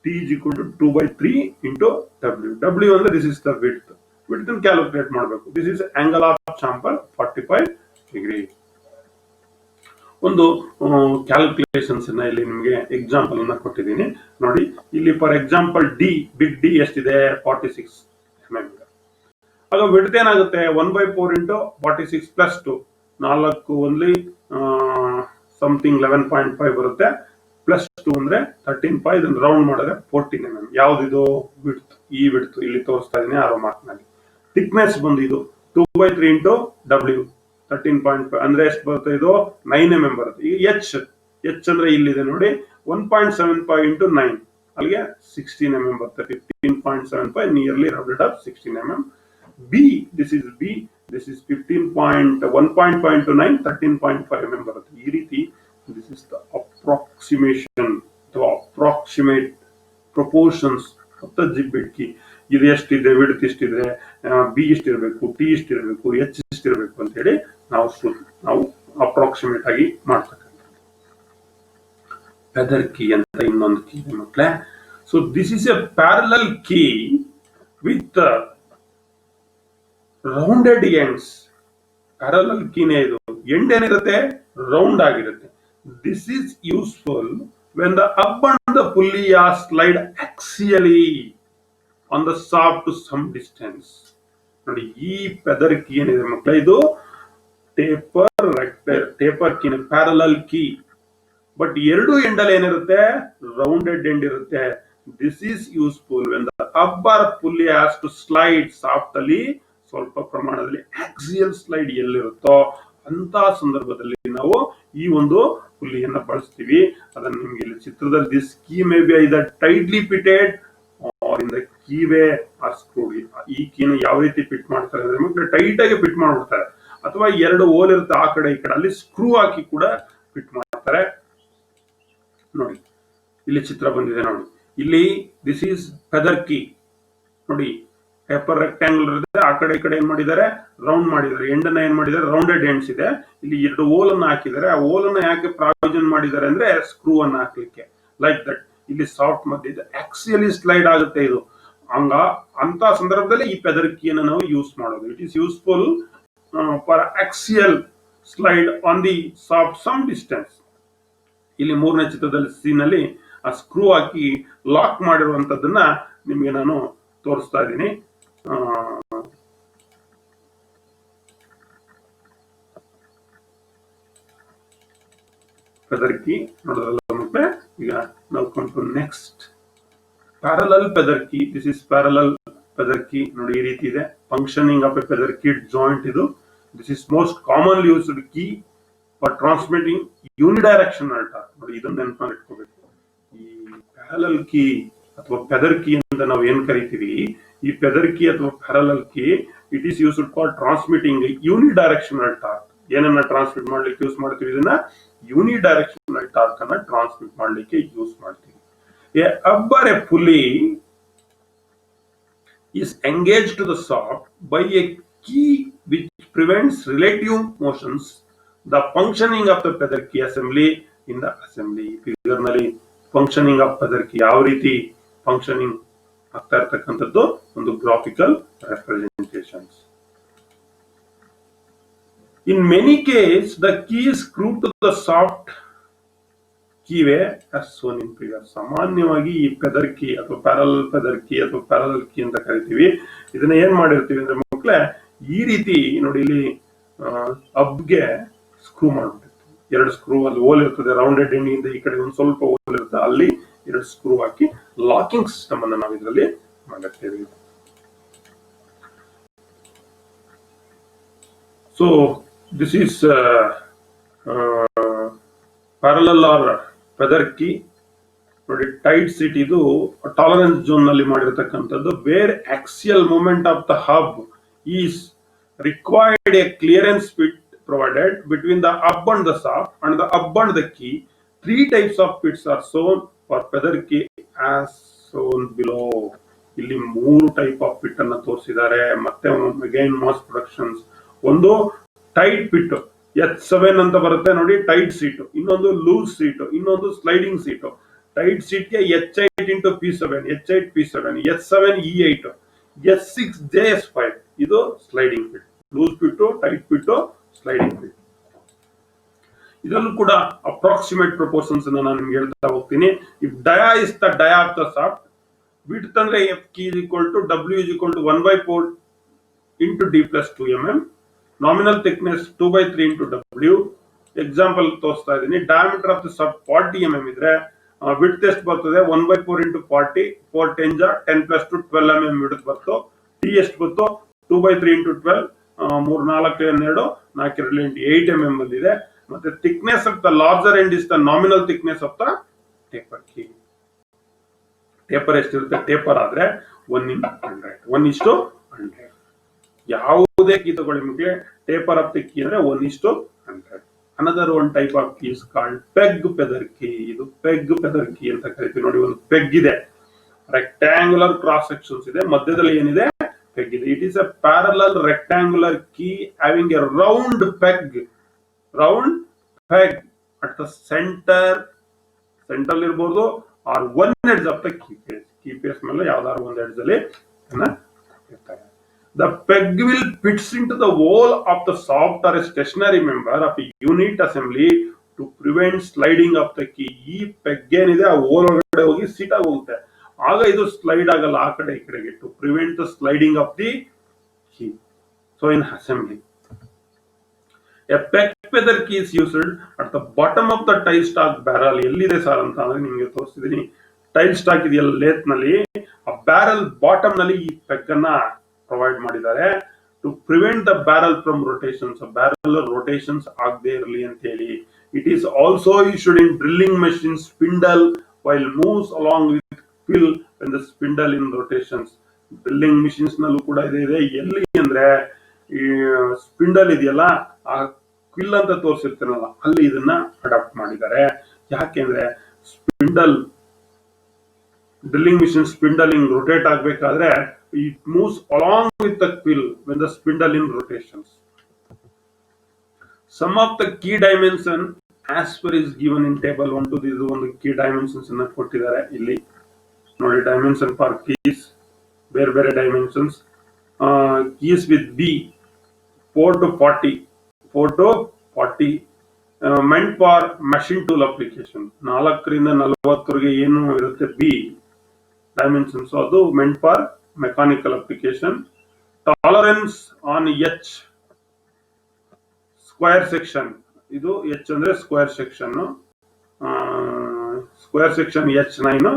T is equal to 2/3 into W. W ಅಂದ್ರೆ this is the width. Width calculate ಮಾಡಬೇಕು. This is angle of chamfer 45 degree. ಒಂದು calculations ಇಲ್ಲಿ ನಿಮಗೆ example ಅನ್ನ ಕೊಟ್ಟಿದ್ದೀನಿ ನೋಡಿ. ಇಲ್ಲಿ for example D, big D ಎಷ್ಟಿದೆ? 46 mm. ಆಗ ವಿಡ್ತ್ ಏನಾಗುತ್ತೆ? 1/4 ಇಂಟು 46 ಪ್ಲಸ್ 2, 4 ಓನ್ಲಿ ಸಮಥಿಂಗ್ 11.5 ಬರುತ್ತೆ, ಪ್ಲಸ್ 2 ಅಂದ್ರೆ 13.5. ಇದನ್ನು ರೌಂಡ್ ಮಾಡಿದ್ರೆ 14 mm. ಯಾವ್ದಿದು? ವಿಡ್ತ್. ಈ ವಿಡ್ತ್ ಇಲ್ಲಿ ತೋರಿಸ್ತಾ ಇದೀನಿ ಆರೋ ಮಾರ್ಕ್ ನಲ್ಲಿ. ಥಿಕ್ನೆಸ್ ಬಂದು ಇದು 2/3 ಇಂಟು ಡಬ್ಲ್ಯೂ 13.5 ಅಂದ್ರೆ ಎಷ್ಟು ಬರುತ್ತೆ? ಇದು 9 mm ಬರುತ್ತೆ. ಈಗ ಎಚ್, ಎಚ್ ಅಂದ್ರೆ ಇಲ್ಲಿದೆ ನೋಡಿ, 1.75 ಇಂಟು 9, ಅಲ್ಲಿಗೆ 16 mm ಬರುತ್ತೆ. 15.75 nearly rounded up 16 mm. B, this is B, this is 1.5 into 9, 13.5 mm ಬರುತ್ತೆ. ಈ ರೀತಿ ದಿಸ್ ಇಸ್ ದ ಅಪ್ರಾಕ್ಸಿಮೇಷನ್ ಅಥವಾ approximate proportions of the zip bed key. ಇದು ಎಷ್ಟಿದೆ, ವಿಡ್ತ್ ಇಷ್ಟಿದ್ರೆ, ಬಿ ಇಷ್ಟಿರಬೇಕು, ಟಿ ಇಷ್ಟಿರಬೇಕು, ಎಚ್ ಇಷ್ಟಿರಬೇಕು ಅಂತ ಹೇಳಿ ನಾವು ಅಪ್ರಾಕ್ಸಿಮೇಟ್ ಆಗಿ ಮಾಡ್ತಕ್ಕಂಥದ್ದು. ಫೆದರ್ ಕೀ ಅಂತ ಇನ್ನೊಂದು ಕೀ ಮಕ್ಕಳೇ. So this is a parallel key with rounded ends. Parallel ಕೀನೇ ಇದು. ಎಂಡ್ ಏನಿರುತ್ತೆ? ರೌಂಡ್ ಆಗಿರುತ್ತೆ. This is useful when the hub and the pulley are slide axially on the shaft to some distance. ನೋಡಿ ಈ feather key ಏನಿದೆ ಮಕ್ಕಳೇ, ಇದು taper key, parallel key. But ಎರಡು ಎಂಡಲ್ಲಿ ಏನಿರುತ್ತೆ? ರೌಂಡೆಡ್ ಎಂಡ್ ಇರುತ್ತೆ. This is useful when the upper pulley has to slide shaft ಅಲ್ಲಿ, ಸ್ವಲ್ಪ ಪ್ರಮಾಣದಲ್ಲಿ ಆಕ್ಸಿಯಲ್ ಸ್ಲೈಡ್ ಎಲ್ಲಿರುತ್ತೋ ಅಂತ ಸಂದರ್ಭದಲ್ಲಿ ನಾವು ಈ ಒಂದು ಪುಲ್ಲಿಯನ್ನ ಬಳಸ್ತೀವಿ. ಅದನ್ನು ನಿಮ್ಗೆ ಇಲ್ಲಿ ಚಿತ್ರದಲ್ಲಿ this key may be either tightly fitted or in the keyway or screwed. ಈ ಕೀನ ಯಾವ ರೀತಿ ಫಿಟ್ ಮಾಡ್ತಾರೆ ಅಂದ್ರೆ ಟೈಟ್ ಆಗಿ ಫಿಟ್ ಮಾಡ್ಬಿಡ್ತಾರೆ, ಅಥವಾ ಎರಡು ಹೋಲ್ ಇರುತ್ತೆ ಆ ಕಡೆ ಈ ಕಡೆ, ಅಲ್ಲಿ ಸ್ಕ್ರೂ ಹಾಕಿ ಕೂಡ ಫಿಟ್ ಮಾಡ್ತಾರೆ. ನೋಡಿ ಇಲ್ಲಿ ಚಿತ್ರ ಬಂದಿದೆ ನೋಡಿ. ಇಲ್ಲಿ ದಿಸ್ ಈಸ್ ಫೆದರ್ ಕೀ ನೋಡಿ. ಪೇಪರ್ ರೆಕ್ಟ್ಯಾಂಗುಲರ್ ಇದೆ, ಆ ಕಡೆ ಈ ಕಡೆ ಏನ್ ಮಾಡಿದ್ದಾರೆ? ರೌಂಡ್ ಮಾಡಿದ್ದಾರೆ. ಎಂಡ್ ಅನ್ನ ಏನ್ ಮಾಡಿದ್ದಾರೆ? ರೌಂಡೆಡ್ ಎಂಡ್ಸ್ ಇದೆ. ಇಲ್ಲಿ ಎರಡು ಹೋಲ್ ಅನ್ನ ಹಾಕಿದ್ದಾರೆ. ಆ ಹೋಲ್ ಅನ್ನ ಯಾಕೆ ಪ್ರಾವಿಷನ್ ಮಾಡಿದ್ದಾರೆ ಅಂದ್ರೆ ಸ್ಕ್ರೂ ಅನ್ನ ಹಾಕ್ಲಿಕ್ಕೆ, ಲೈಕ್ ದಟ್. ಇಲ್ಲಿ ಸಾಫ್ಟ್ ಮಧ್ಯೆ ಇದೆ, ಆಕ್ಸಿಯಲಿ ಸ್ಲೈಡ್ ಆಗುತ್ತೆ ಇದು. ಅಂತ ಸಂದರ್ಭದಲ್ಲಿ ಈ ಫೆದರ್ ಕೀಯನ್ನು ನಾವು ಯೂಸ್ ಮಾಡೋದು. It is useful for axial slide on the shaft some distance. ಇಲ್ಲಿ ಮೂರನೇ ಚಿತ್ರದಲ್ಲಿ ಸೀನಲ್ಲಿ ಆ ಸ್ಕ್ರೂ ಹಾಕಿ ಲಾಕ್ ಮಾಡಿರುವಂತದ್ದನ್ನ ನಿಮ್ಗೆ ನಾನು ತೋರಿಸ್ತಾ ಇದ್ದೀನಿ. ಫೆದರ್ ಕೀ ನೋಡೋದಲ್ಲ ಮತ್ತೆ. ಈಗ ನಾವು come to next parallel feather key. This is parallel feather key ನೋಡಿ. ಈ ರೀತಿ ಇದೆ functioning of a feather key joint ಇದು. This is most commonly used key for transmitting unidirectional torque. ನೋಡಿ ಇದನ್ನ ನೆನಪಲ್ಲಿ ಇಟ್ಕೋಬೇಕು. ಈ ಪ್ಯಾರಲಲ್ ಕೀ ಅಥವಾ ಫೆದರ್ ಕೀ ಅಂತ ನಾವು ಏನ್ ಕರಿತೀವಿ, ಈ ಫೆದರ್ ಕೀ ಅಥವಾ parallel key it is used for transmitting unidirectional torque. ಏನನ್ನ ಟ್ರಾನ್ಸ್ಮಿಟ್ ಮಾಡ್ಲಿಕ್ಕೆ ಯೂಸ್ ಮಾಡ್ತೀವಿ, ಇದನ್ನ ಯೂನಿಡೈರೆಕ್ಷನಲ್ ಟಾರ್ಕ್ ಅನ್ನ ಟ್ರಾನ್ಸ್ಮಿಟ್ ಮಾಡ್ಲಿಕ್ಕೆ ಯೂಸ್ ಮಾಡ್ತೀವಿ. ಎ ಅಬ್ಬರ್ ಎ ಪುಲಿ is engaged to the shaft by a key which prevents relative motions, the functioning of the feather key assembly in the assembly. Figure ನಲ್ಲಿ functioning of feather key ಯಾವ ರೀತಿ functioning ಆಗ್ತಾ ಇರ್ತಕ್ಕಂಥದ್ದು ಒಂದು graphical representations. In many cases, the key is screwed to the shaft keyway as shown in figure. ಸಾಮಾನ್ಯವಾಗಿ ಈ feather key ಅಥವಾ parallel feather key ಅಥವಾ ಪ್ಯಾರಲಲ್ ಕೀ ಅಂತ ಕರಿತೀವಿ. ಇದನ್ನ ಏನ್ ಮಾಡಿರ್ತೀವಿ ಅಂದ್ರೆ ಮಕ್ಕಳೇ, ಈ ರೀತಿ ನೋಡಿ, ಇಲ್ಲಿ ಅಬ್ಗೆ ಸ್ಕ್ರೂ ಮಾಡ್ಬಿಟ್ಟಿರ್ತೀವಿ. ಎರಡು ಸ್ಕ್ರೂ ಅಲ್ಲಿ ಹೋಲ್ ಇರ್ತದೆ, ರೌಂಡೆಡ್ ಎಂಡಿಂದ ಈ ಕಡೆ ಒಂದು ಸ್ವಲ್ಪ ಹೋಲ್ ಇರುತ್ತೆ, ಅಲ್ಲಿ ಎರಡು ಸ್ಕ್ರೂ ಹಾಕಿ ಲಾಕಿಂಗ್ ಸಿಸ್ಟಮ್ ಅನ್ನ ನಾವು ಇದರಲ್ಲಿ ಮಾಡಿರ್ತೀವಿ. So this is parallel or feather key. ನೋಡಿ, ಟೈಟ್ ಸೀಟ್ ಇದು ಟಾಲರೆನ್ಸ್ ಝೋನ್ ನಲ್ಲಿ ಮಾಡಿರತಕ್ಕಂಥದ್ದು. Where axial movement of the hub is required, a clearance fit provided between the up and the shaft and the up and the key. 3 types of fits are shown for feather key as shown below. ಇಲ್ಲಿ 3 type of fit ಅನ್ನ ತೋರಿಸಿದ್ದಾರೆ. ಮತ್ತೆ again mass productions. ಒಂದು tight fit H7 ಅಂತ ಬರುತ್ತೆ ನೋಡಿ, tight seat. ಇನ್ನೊಂದು loose seat, ಇನ್ನೊಂದು ಸ್ಲೈಡಿಂಗ್ ಸೀಟ್. ಟೈಟ್ ಸೀಟ್ ಗೆ H8 into P7, H8 P7, H7 E8, H6 JS5. ಇದು sliding fit. Loose fit, tight fit, sliding fit. ಇದರಲ್ಲೂ ಕೂಡ ಅಪ್ರಾಕ್ಸಿಮೇಟ್ ಪ್ರಪೋರ್ಷನ್ಸ್ ಅನ್ನು ನಾನು ನಿಮ್ಗೆ ಹೇಳ್ತಾ ಹೋಗ್ತೀನಿ. If dia is the dia of the shaft, width ಅಂದ್ರೆ F key is equal to W is equal to 1/4 into D plus 2 mm. Nominal thickness 2/3 into W. Example ತೋರಿಸ್ತಾ ಇದ್ದೀನಿ. Diameter of the shaft 40 mm ಇದ್ರೆ width ಎಷ್ಟು ಬರ್ತದೆ, 1/4 into 40, 4 10 10 plus 2 12 mm width ಬರ್ತು. D ಎಷ್ಟು ಬಂತು, 2/3 into 12, 3 4 2 4 8 mm ಬಂದಿದೆ. ಮತ್ತೆ thickness of the larger end is the nominal thickness of the taper key. Taper ಎಷ್ಟಿರುತ್ತೆ, ಟೇಪರ್ ಆದ್ರೆ 1:100. ಯಾವುದೇ ಕೀ ತಗೊಳ್ಳಿ ನಿಮಗೆ, ಟೇಪರ್ ಆಫ್ ದ ಕೀ ಅಂದ್ರೆ 1:100. Another one type of key is called peg feather key. ಇದು peg feather key ಅಂತ ಕರಿತೀವಿ. ನೋಡಿ, ಒಂದು ಪೆಗ್ ಇದೆ, ರೆಕ್ಟಾಂಗುಲರ್ ಕ್ರಾಸ್ ಸೆಕ್ಷನ್ಸ್ ಇದೆ, ಮಧ್ಯದಲ್ಲಿ ಏನಿದೆ, ಪೆಗ್ ಇದೆ. It is a parallel rectangular key having a round peg at the centre ಇರ್ಬೋದು, or one edge of the key face ಮೇಲೆ ಯಾವ್ದಾದ್ರು ಒಂದು ಎಡ್ಜ್ ಅಲ್ಲಿ ಇರ್ತಾರೆ. The peg will fits into the wall of the shaft or a stationary member of a unit assembly to prevent sliding of the key. ಈ peg ಏನಿದೆ ಆ hole ಒಳಗಡೆ ಹೋಗಿ ಸೀಟ್ ಆಗಿ ಹೋಗುತ್ತೆ, ಆಗ ಇದು ಸ್ಲೈಡ್ ಆಗಲ್ಲ ಆ ಕಡೆ ಈ ಕಡೆಗೆ. To prevent the sliding of the key. So in assembly a peg feather key is used at the bottom of the tail stock barrel. ಎಲ್ಲಿದೆ ಸರ್ ಅಂತ ಅಂದ್ರೆ ನಿಮ್ಗೆ ತೋರಿಸ್ತಿದ್ದೀನಿ. ಟೈಲ್ ಸ್ಟಾಕ್ ಇದೆಯಲ್ಲ ಲೇತ್ ನಲ್ಲಿ, ಆ ಬ್ಯಾರಲ್ ಬಾಟಮ್ ನಲ್ಲಿ ಈ ಪೆಗ್ ಅನ್ನ ಪ್ರೊವೈಡ್ ಮಾಡಿದ್ದಾರೆ. To prevent the barrel from rotations, barrel rotations ಆಗದೆ ಇರಲಿ ಅಂತ ಹೇಳಿ. It is also used in drilling machine spindle while moves along with quill when the spindle in rotations. Drilling machines ನಲ್ಲೂ ಕೂಡ ಇದೆ. ಎಲ್ಲಿ ಅಂದ್ರೆ ಈ ಸ್ಪಿಂಡಲ್ ಇದೆಯಲ್ಲ, ಆ ಕ್ವಿಲ್ ಅಂತ ತೋರಿಸಿರ್ತೀನಲ್ಲ, ಅಲ್ಲಿ ಇದನ್ನ ಅಡಾಪ್ಟ್ ಮಾಡಿದ್ದಾರೆ. ಯಾಕೆಂದ್ರೆ ಡ್ರಿಲ್ಲಿಂಗ್ ಮಿಷಿನ್ ಸ್ಪಿಂಡಲಿಂಗ್ ರೊಟೇಟ್ ಆಗ್ಬೇಕಾದ್ರೆ it moves along with the quill when the spindle in rotations. Some of the key dimension as per is given in table 1 to this ಒಂದು key dimensions ಅನ್ನು ಕೊಟ್ಟಿದ್ದಾರೆ. ಇಲ್ಲಿ ನೋಡಿ, dimension for keys, ಬೇರೆ dimensions. Keys with B 4 to 40 meant for machine tool application. 4 ರಿಂದ 40 ವರೆಗೆ ಏನು ಇರುತ್ತೆ B dimensions, ಅದು meant for mechanical application. Tolerance on H square section. ಇದು H ಅಂದ್ರೆ square section. Square section H9,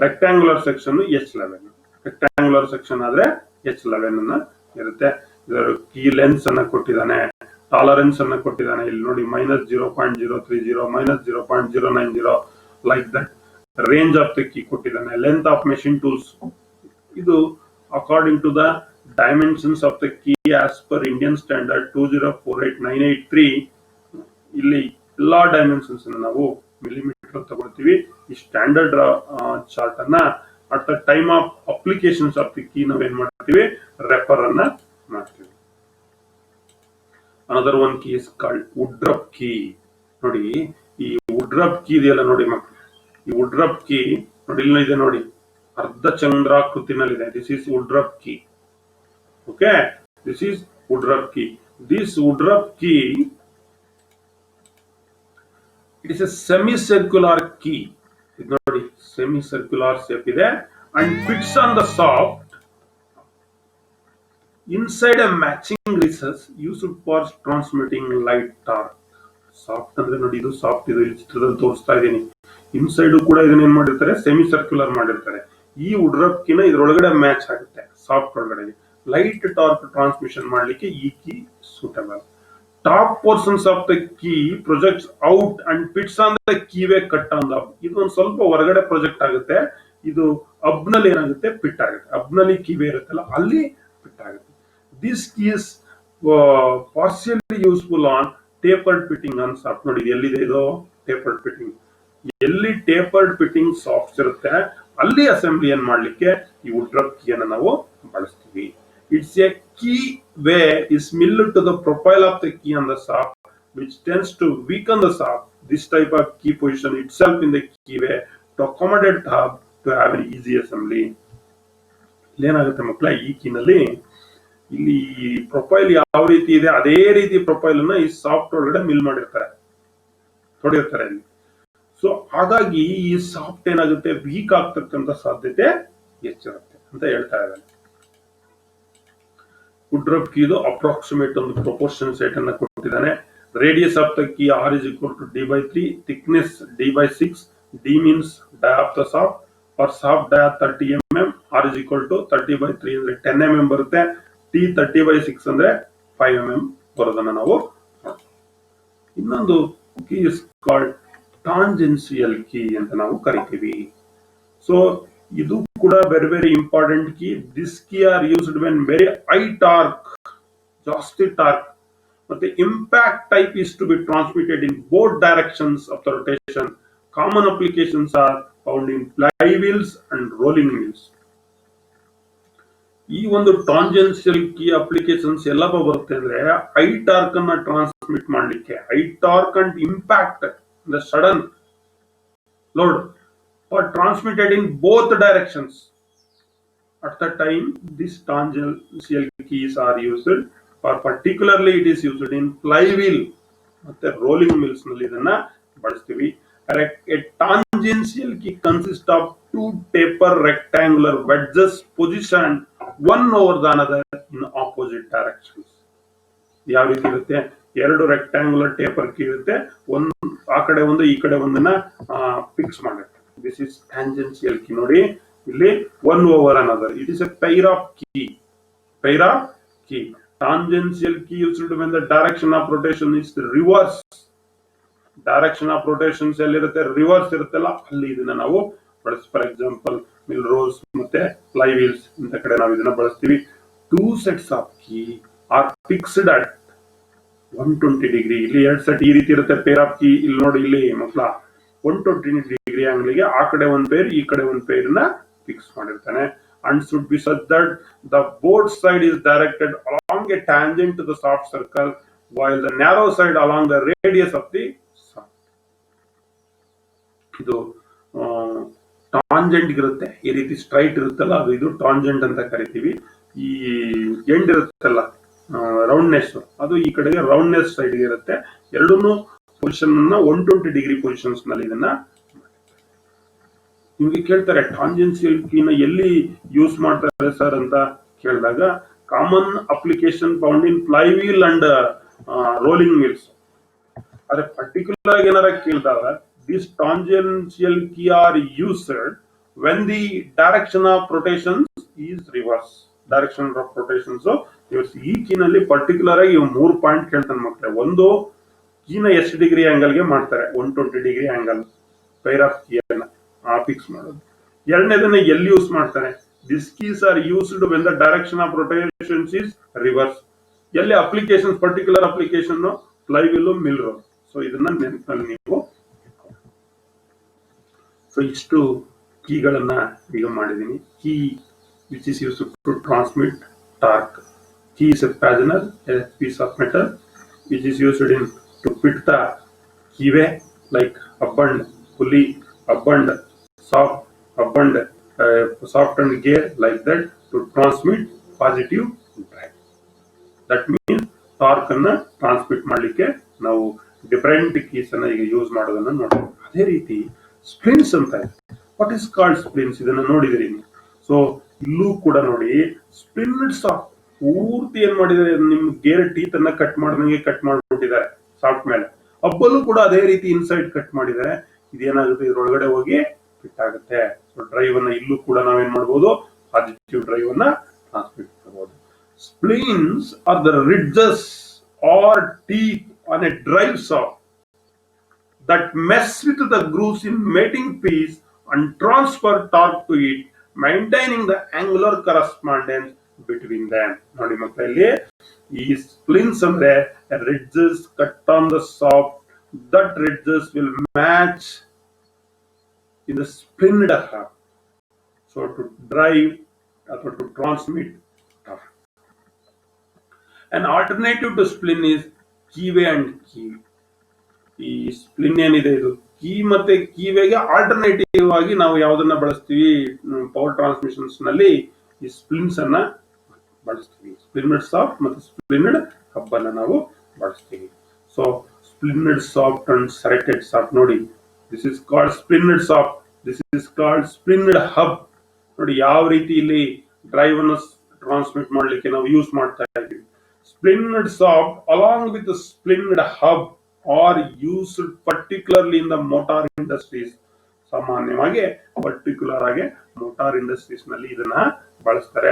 rectangular section H11. Rectangular section ಆದ್ರೆ H11 ಅನ್ನ ಇರುತ್ತೆ. ಇದರ ಕೀ ಲೆನ್ಸ್ ಅನ್ನ ಕೊಟ್ಟಿದ್ದಾನೆ, ಟಾಲರೆನ್ಸ್ ಅನ್ನ ಕೊಟ್ಟಿದ್ದಾನೆ. ಇಲ್ಲಿ ನೋಡಿ, -0.030, -0.090 like that. Range of the key ಕೊಟ್ಟಿದ್ದಾನೆ. ಲೆಂತ್ ಆಫ್ ಮೆಷಿನ್ ಟೂಲ್ಸ್ ಇದು according to the dimensions of the key as per Indian standard 2048983 ಇಲ್ಲಿ ಎಲ್ಲಾ ಡೈಮೆನ್ಷನ್ಸ್ ನಾವು ಮಿಲಿಮೀಟರ್ ತಗೊಳ್ತೀವಿ. ಈ ಸ್ಟ್ಯಾಂಡರ್ಡ್ ಚಾರ್ಟ್ ಅನ್ನ at the time of applications of the key ನಾವೇನ್ ಮಾಡ್ತೀವಿ, ರೆಫರ್ ಅನ್ನ ಮಾಡ್ತೀವಿ. Another one key is called Woodruff key. ನೋಡಿ ಈ ವುಡ್ರಫ್ ಕೀ ಇದೆಯಲ್ಲ ನೋಡಿ ಮಕ್ಕಳು, ಈ ವುಡ್ರಫ್ ಕೀ ನೋಡಿ ಇಲ್ಲ ಇದೆ ನೋಡಿ, ಅರ್ಧ ಚಂದ್ರಾಕೃತಿನಲ್ಲಿದೆ. This is Woodruff key. Okay, this is Woodruff key. This Woodruff key it is a semicircular key. ಇದು ನೋಡಿ ಸೆಮಿಸರ್ಕ್ಯುಲರ್ ಶೇಪ್ ಇದೆ and fits on the shaft inside a matching recess used for transmitting light torque. Shaft ಅಂದ್ರೆ ನೋಡಿ ಇದು soft, ಇದು ಇಲ್ಲಿ ಚಿತ್ರದಲ್ಲಿ ತೋರಿಸ್ತಾ ಇದ್ದೀನಿ. ಇನ್ಸೈಡ್ ಕೂಡ ಇದನ್ನ ಏನ್ ಮಾಡಿರ್ತಾರೆ, ಸೆಮಿ ಸರ್ಕ್ಯುಲರ್ ಮಾಡಿರ್ತಾರೆ. ಈ ವುಡ್ರಫ್ ಕೀನ ಇದ್ರೊಳಗಡೆ ಮ್ಯಾಚ್ ಆಗುತ್ತೆ ಸಾಫ್ಟ್ ಒಳಗಡೆ. ಲೈಟ್ ಟಾರ್ಕ್ ಟ್ರಾನ್ಸ್ಮಿಷನ್ ಮಾಡ್ಲಿಕ್ಕೆ ಈ key suitable. Top portions of the key projects out and fits on the keyway cut on the hub. ಇದು ಒಂದು ಸ್ವಲ್ಪ ಹೊರಗಡೆ ಪ್ರೊಜೆಕ್ಟ್ ಆಗುತ್ತೆ. ಇದು ಅಬ್ ನಲ್ಲಿ ಏನಾಗುತ್ತೆ, ಫಿಟ್ ಆಗುತ್ತೆ. ಅಬ್ ನಲ್ಲಿ ಕೀವೇ ಇರುತ್ತಲ್ಲ ಅಲ್ಲಿ ಫಿಟ್ ಆಗುತ್ತೆ. This key is partially useful on tapered fitting on soft. ನೋಡಿ ಎಲ್ಲಿದೆ ಇದು tapered fitting. ಎಲ್ಲಿ tapered fitting ಸಾಫ್ಟ್ ಇರುತ್ತೆ ಅಲ್ಲಿ ಅಸೆಂಬ್ಲಿ ಏನ್ ಮಾಡ್ಲಿಕ್ಕೆ ಈ ವುಡ್ರಫ್ ಕೀ ಅನ್ನು ನಾವು ಬಳಸ್ತೀವಿ. It's a key way is milled to the profile of the key on the shaft, which tends to weaken the shaft. This type of key position itself in the key way to accommodate the hub to have an easy assembly. ಏನಾಗುತ್ತೆ ಮಕ್ಕಳ, ಈ ಕೀನಲ್ಲಿ ಇಲ್ಲಿ profile ಯಾವ ರೀತಿ ಇದೆ ಅದೇ ರೀತಿ profile ಅನ್ನ ಈ ಸಾಫ್ಟ್ ಒಳಗಡೆ ಮಿಲ್ ಮಾಡಿರ್ತಾರೆ, ತೊಡಿರ್ತಾರೆ ಇಲ್ಲಿ. ಸೊ ಹಾಗಾಗಿ ಈ ಸಾಫ್ಟ್ ಏನಾಗುತ್ತೆ, ವೀಕ್ ಆಗ್ತಕ್ಕಂಥ ಸಾಧ್ಯತೆ ಹೆಚ್ಚಿರುತ್ತೆ ಅಂತ ಹೇಳ್ತಾ ಇದ್ದಾರೆ. ವುಡ್ರಫ್ ಕೀದು ಅಪ್ರಾಕ್ಸಿಮೇಟ್ ಒಂದು ಪ್ರೊಪೋರ್ಷನ್ ಸೆಟ್ ಅನ್ನ ಕೊಟ್ಟಿದ್ದಾನೆ. Radius of the key R is equal to D/3, thickness D/6, D means dia of the shaft. For shaft dia 30 mm, R is equal to 30/3 ಅಂದ್ರೆ 10 mm ಬರುತ್ತೆ. T 30/6 ಅಂದ್ರೆ 5 mm ಬರೋದನ್ನ ನಾವು ಇನ್ನೊಂದು key is called tangential key ಅಂತ ನಾವು ಕರಿತೀವಿ. So ಇದು ಕೂಡ very important key. This key are used when very high torque, ಜಾಸ್ತಿ ಟಾರ್ಕ್ ಮತ್ತೆ impact type is to be transmitted in both directions of the rotation. Common applications are found in fly wheels and rolling wheels. ಈ ಒಂದು tangential key applications ಎಲ್ಲ ಬರುತ್ತೆ ಅಂದ್ರೆ high torque ಅನ್ನ transmit ಮಾಡ್ಲಿಕ್ಕೆ. High torque and impact ಅಂದ್ರೆ sudden load are transmitted in both directions. At the time, these tangential keys are used, or particularly it is used in flywheel ಮತ್ತೆ rolling mills ನಲ್ಲಿ ಇದನ್ನ ಬಳಸ್ತೀವಿ. A tangential key consists of two taper rectangular wedges positioned one over the another in opposite directions. ಯಾವ ರೀತಿ ಇರುತ್ತೆ, ಎರಡು rectangular taper key ಇರುತ್ತೆ, ಒಂದು ಆ ಕಡೆ ಒಂದು ಈ ಕಡೆ ಒಂದನ್ನ ಫಿಕ್ಸ್ ಮಾಡುತ್ತೆ. This is tangential key. ನೋಡಿ ಇಲ್ಲಿ one over another. It is a pair of key. Pair of key. Tangential key used when the direction of rotation is the reverse. Direction of rotation ಎಲ್ಲಿರುತ್ತೆ, reverse ಇರುತ್ತಲ್ಲ ಅಲ್ಲಿ ಇದನ್ನ ನಾವು ಬಳಸ್. For example mill rolls ಮತ್ತೆ fly wheels ಇಂತ ಕಡೆ ನಾವು ಇದನ್ನ ಬಳಸ್ತೀವಿ. Two sets of key are fixed at 120 degree. ಇಲ್ಲಿ ಎರಡು ಸೆಟ್ ಈ ರೀತಿ ಇರುತ್ತೆ ಪೇರ್ ಆಫ್ ಕೀ. ಇಲ್ಲಿ ನೋಡಿ ಇಲ್ಲಿ ಮಕ್ಕಳ 120 ಡಿಗ್ರಿ ಆಂಗಲ್ಗೆ ಆ ಕಡೆ ಒಂದು ಪೇರ್ ಈ ಕಡೆ ಒಂದು ಪೇರ್ ನ ಫಿಕ್ಸ್ ಮಾಡಿರ್ತಾನೆ. And should be such that the both side is directed along a tangent to the shaft circle while the narrow side along the radius of the shaft. ಇದು tangent ಇರುತ್ತೆ, ಈ ರೀತಿ straight ಇರುತ್ತಲ್ಲ ಅದು ಇದು tangent ಅಂತ ಕರಿತೀವಿ. ಈ ಎಂಡ್ ಇರುತ್ತಲ್ಲ ರೌಂಡ್ನೆಸ್, ಅದು ಈ ಕಡೆಗೆ ರೌಂಡ್ನೆಸ್ ಸೈಡ್ ಇರುತ್ತೆ. ಎರಡನ್ನೂ ಪೊಸಿಷನ್ ಅನ್ನ 120 ಡಿಗ್ರಿ ಪೊಸಿಷನ್ಸ್ ನಲ್ಲಿ ಇದನ್ನ ನಿಮ್ಗೆ ಕೇಳ್ತಾರೆ ಟಾಂಜೆನ್ಸಿಯಲ್ ಕೀನ ಎಲ್ಲಿ ಯೂಸ್ ಮಾಡ್ತಾರೆ ಸರ್ ಅಂತ ಕೇಳಿದಾಗ, common application found in fly wheel and rolling wheels. ಆದ್ರೆ ಪರ್ಟಿಕ್ಯುಲರ್ ಆಗಿ ಏನಾರ ಕೇಳಿದಾಗ this tangential key are used when the direction of rotation is reverse. Direction of rotations ಈ ಕೀನಲ್ಲಿ ಪರ್ಟಿಕ್ಯುಲರ್ ಆಗಿ 3 ಪಾಯಿಂಟ್ ಕೇಳ್ತಾನೆ ಮಕ್ಕಳೇ. ಒಂದು, ಕೀನ ಎಷ್ಟು ಡಿಗ್ರಿ ಆಂಗಲ್ಗೆ ಮಾಡ್ತಾರೆ, 120 ಡಿಗ್ರಿ ಆಂಗಲ್ ಪೈರ್ ಆಫ್ ಕೀಯನ್ನ ಫಿಕ್ಸ್ ಮಾಡೋದು. ಎರಡನೇದನ್ನ ಎಲ್ಲಿ ಯೂಸ್ ಮಾಡ್ತಾರೆ, These keys are used when the direction of rotation is reverse. ಎಲ್ಲಿ application particular application flywheel mill roll. So ಇದನ್ನ ನೆನಪಲ್ಲಿ ನೀವು. ಸೊ ಇಷ್ಟು ಕೀಗಳನ್ನ ಈಗ ಮಾಡಿದ್ದೀನಿ. Key which is used to transmit torque. Key is a fastener, a piece of metal which is used in to fit the keyway like upbund, pulley, upbund, softened gear like that to transmit positive drive. That means torque ಅನ್ನ transmit ಮಾಡಲಿಕ್ಕೆ ನಾವು different keys ಅನ್ನ ಈಗ use ಮಾಡೋದನ್ನ ನೋಡ್ತೀವಿ. ಅದೇ ರೀತಿ splines ಅಂತ ಇದೆ. What is called splines? ಇದನ್ನ ನೋಡಿದಿರಿ ನೀವು. ಸೊ ಇಲ್ಲೂ ಕೂಡ ನೋಡಿ ಸ್ಪ್ಲಿನ್ಡ್ ಸಾಫ್ಟ್ ಪೂರ್ತಿ ಏನ್ ಮಾಡಿದ್ದಾರೆ, ನಿಮ್ ಗೇರ್ ಟೀತ್ ಅನ್ನ ಕಟ್ ಮಾಡ್ದಂಗೆ ಕಟ್ ಮಾಡ್ಬಿಟ್ಟಿದ್ದಾರೆ ಸಾಫ್ಟ್ ಮೇಲೆ. ಅಬ್ಬಲ್ಲೂ ಕೂಡ ಅದೇ ರೀತಿ ಇನ್ಸೈಡ್ ಕಟ್ ಮಾಡಿದ್ದಾರೆ. ಇದೇನಾಗುತ್ತೆ, ಇದ್ರೊಳಗಡೆ ಹೋಗಿ ಫಿಟ್ ಆಗುತ್ತೆ. ಸೊ ಡ್ರೈವ್ ಅನ್ನ ಇಲ್ಲೂ ಕೂಡ ನಾವೇನ್ ಮಾಡ್ಬೋದು, ಪಾಸಿಟಿವ್ ಡ್ರೈವ್ ಅನ್ನ ಟ್ರಾನ್ಸ್ಮಿಟ್ ಮಾಡಬಹುದು. Spleens are the ridges or teeth on a drive shaft that mess with the grooves in mating piece and transfer torque to it, maintaining the angular correspondence between them. ನೋಡಿ ಮಕ್ಕಳಲ್ಲಿ ಈ ಸ್ಪ್ಲಿನ್ಸ್ ಅಂದ್ರೆ ridges cut on the shaft. That ridges will match in the splinned hub. So to drive or to transmit torque. An alternative to spline is keyway and key. ಈ ಸ್ಪ್ಲಿನ್ ಏನಿದೆ, ಇದು key ಮತ್ತೆ ಕೀವೇಗೆ alternative ಆಗಿ ನಾವು ಯಾವ್ದನ್ನ ಬಳಸ್ತೀವಿ ಪವರ್ ಟ್ರಾನ್ಸ್ಮಿಷನ್ಸ್ ನಲ್ಲಿ, ಈ ಸ್ಪ್ಲಿನ್ಸ್ ಅನ್ನ ಬಳಸ್ತೀವಿ. ಸ್ಪ್ಲಿನ್ಡ್ ಸಾಫ್ಟ್ ಮತ್ತು ಸ್ಪ್ಲಿನ್ಡ್ ಹಬ್ ಅನ್ನ ನಾವು ಬಳಸ್ತೀವಿ. So splined shaft and serrated shaft ನೋಡಿ, this is called splined shaft, this is called splined hub. ನೋಡಿ ಯಾವ ರೀತಿ ಇಲ್ಲಿ ಡ್ರೈವ್ ಅನ್ನು ಟ್ರಾನ್ಸ್ಮಿಟ್ ಮಾಡ್ಲಿಕ್ಕೆ ನಾವು ಯೂಸ್ ಮಾಡ್ತಾ ಇದ್ದೀವಿ. Splinned shaft along with the splinned hub are used particularly in the motor industries. ಸಾಮಾನ್ಯವಾಗಿ ಪರ್ಟಿಕ್ಯುಲರ್ ಆಗಿ ಮೋಟಾರ್ ಇಂಡಸ್ಟ್ರೀಸ್ ನಲ್ಲಿ ಇದನ್ನ ಬಳಸ್ತಾರೆ.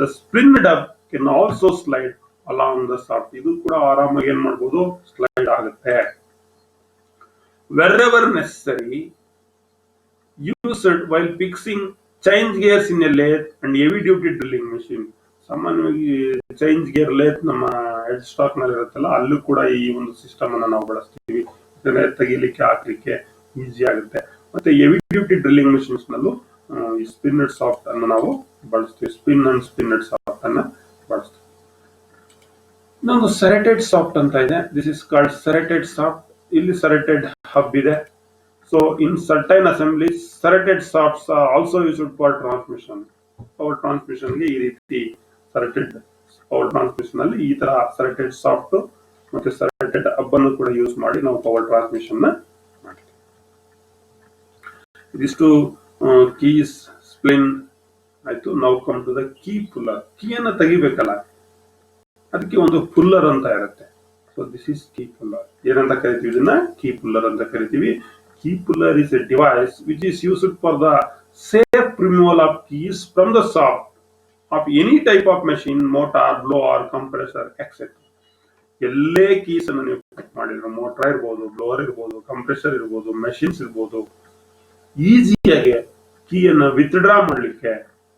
The splinned hub can also slide along the shaft. ಇದು ಕೂಡ ಆರಾಮಾಗಿ ಏನ್ ಮಾಡಬಹುದು, ಸ್ಲೈಡ್ ಆಗುತ್ತೆ. Wherever necessary, used while fixing change gears in a lathe and heavy duty drilling machine. ಸಾಮಾನ್ಯವಾಗಿ ಚೇಂಜ್ ಗೇರ್ ಲೇತ್ ನಮ್ಮ ಹೆಡ್ ಸ್ಟಾಕ್ ನಲ್ಲಿ ಇರುತ್ತಲ್ಲ, ಅಲ್ಲೂ ಕೂಡ ಈ ಒಂದು ಸಿಸ್ಟಮ್ ಅನ್ನ ನಾವು ಬಳಸ್ತೀವಿ. ತೆಗಿಲಿಕ್ಕೆ ಹಾಕ್ಲಿಕ್ಕೆ ಈಸಿ ಆಗುತ್ತೆ. ಮತ್ತೆ ಹೆವಿ ಡ್ಯೂಟಿ ಡ್ರಿಲ್ಲಿಂಗ್ ಮಿಷಿನ್ಸ್ ನಲ್ಲೂ ಈ ಸ್ಪಿನ್ನೆಡ್ ಸಾಫ್ಟ್ ಅನ್ನು ನಾವು ಬಳಸ್ತೀವಿ. ಸ್ಪಿನ್ ಅಂಡ್ ಸ್ಪಿನ್ನೆಡ್ ಸಾಫ್ಟ್ ಅನ್ನ ಬಳಸ್ತೀವಿ. ಇನ್ನೊಂದು ಸೆರೆಟೆಡ್ ಸಾಫ್ಟ್ ಅಂತ ಇದೆ. This is called serrated shaft. ಇಲ್ಲಿ ಸೆರೆಟೆಡ್ ಹಬ್ ಇದೆ. So in certain assemblies serrated shafts are also used for transmission. Power transmission ಗೆ ಈ ರೀತಿ ಸೆರೆಟೆಡ್ ಪವರ್ ಟ್ರಾನ್ಸ್ಮಿಷನ್ ಅಲ್ಲಿ ಈ ತರ ಸೆರೆಟೆಡ್ ಸಾಫ್ಟ್ ಮತ್ತೆ ಸೆರೆಟೆಡ್ ಹಬ್ ಅನ್ನು ಕೂಡ ಯೂಸ್ ಮಾಡಿ ನಾವು ಪವರ್ ಟ್ರಾನ್ಸ್ಮಿಷನ್ ನ ಮಾಡ್ತೀವಿ. ಇದಿಷ್ಟು ಕೀಸ್ ಸ್ಪ್ಲಿನ್ ಆಯ್ತು. ನಾವು come to the key puller. ಕೀಯನ್ನ ತೆಗಿಬೇಕಲ್ಲ, ಅದಕ್ಕೆ ಒಂದು ಪುಲ್ಲರ್ ಅಂತ ಇರುತ್ತೆ. So this is key puller. ಏನಂತ ಕರಿತೀವಿ ಇದನ್ನ? ಕೀ ಪುಲ್ಲರ್ ಅಂತ ಕರಿತೀವಿ. Key puller is a device which is used for the safe removal of keys from the shaft of any type of machine, motor, blower, compressor, etc. ಎಲ್ಲೇ keys ಅನ್ನು ನೀವು cut ಮಾಡಿದ್ರು, motor ಇರ್ಬೋದು, blower ಇರ್ಬೋದು, compressor ಇರ್ಬೋದು, machines ಇರ್ಬೋದು, ಈಸಿಯಾಗಿ ಕೀಯನ್ನು ವಿತ್ಡ್ರಾ ಮಾಡಲಿಕ್ಕೆ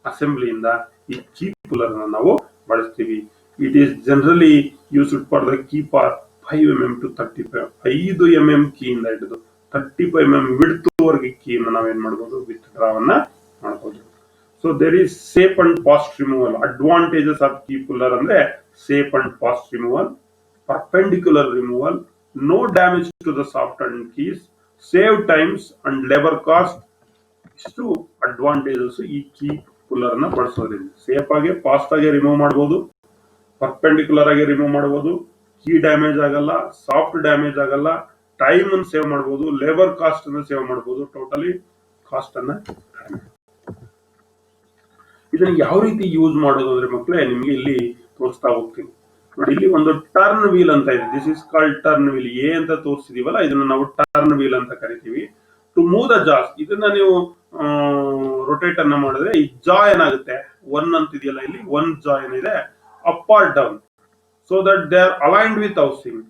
ಅಸೆಂಬ್ಲಿಯಿಂದ ಈ ಕೀ ಪುಲ್ಲರ್ ಅನ್ನು ನಾವು ಬಳಸ್ತೀವಿ. It is generally used for the key for 5 mm to 35. 5 mm ಕೀಯಿಂದ ಹಿಡಿದು 35 mm ವಿಡ್ತ್ ವರೆಗೆ ಕೀಯನ್ನು ನಾವೇನ್ ಮಾಡಬಹುದು, ವಿತ್ಡ್ರಾವನ್ನ ಮಾಡಬಹುದು. So there is safe and fast removal. Advantages of key puller ಅಂದ್ರೆ safe and fast removal, perpendicular removal, no damage to the shaft and keys, save times and labour cost. ಇಷ್ಟು advantages ಈ key puller ನ ಬಳಸೋದ್ರಿಂದ. Safe ಆಗಿ fast ಆಗಿ remove ಮಾಡಬಹುದು, perpendicular ಆಗಿ remove ಮಾಡಬಹುದು, ಕೀ ಡ್ಯಾಮೇಜ್ ಆಗಲ್ಲ, ಸಾಫ್ಟ್ ಡ್ಯಾಮೇಜ್ ಆಗಲ್ಲ, ಟೈಮ್ ಅನ್ನು ಸೇವ್ ಮಾಡಬಹುದು, ಲೇಬರ್ ಕಾಸ್ಟ್ ಅನ್ನು ಸೇವ್ ಮಾಡಬಹುದು, ಟೋಟಲಿ ಕಾಸ್ಟ್ ಅನ್ನ. ಇದನ್ನ ಯಾವ ರೀತಿ ಯೂಸ್ ಮಾಡೋದು ಅಂದ್ರೆ ಮಕ್ಕಳೇ, ನಿಮ್ಗೆ ಇಲ್ಲಿ ತೋರಿಸ್ತಾ ಹೋಗ್ತೀನಿ ನೋಡಿ. ಇಲ್ಲಿ ಒಂದು ಟರ್ನ್ ವೀಲ್ ಅಂತ ಇದೆ. This is called turn wheel. A ಅಂತ ತೋರಿಸಿದೀವಲ್ಲ, ಇದನ್ನ ನಾವು ಟರ್ನ್ ವೀಲ್ ಅಂತ ಕರಿತೀವಿ. ಟು ಮೂವ್ ದ ಜಾಸ್, ಇದನ್ನ ನೀವು ರೊಟೇಟ್ ಅನ್ನ ಮಾಡಿದ್ರೆ ಈ ಜಾ ಏನಾಗುತ್ತೆ, ಒನ್ ಅಂತಿದೆಯಲ್ಲ, ಇಲ್ಲಿ ಒನ್ ಜಾ ಏನಿದೆ up or down, so that they are aligned with housing.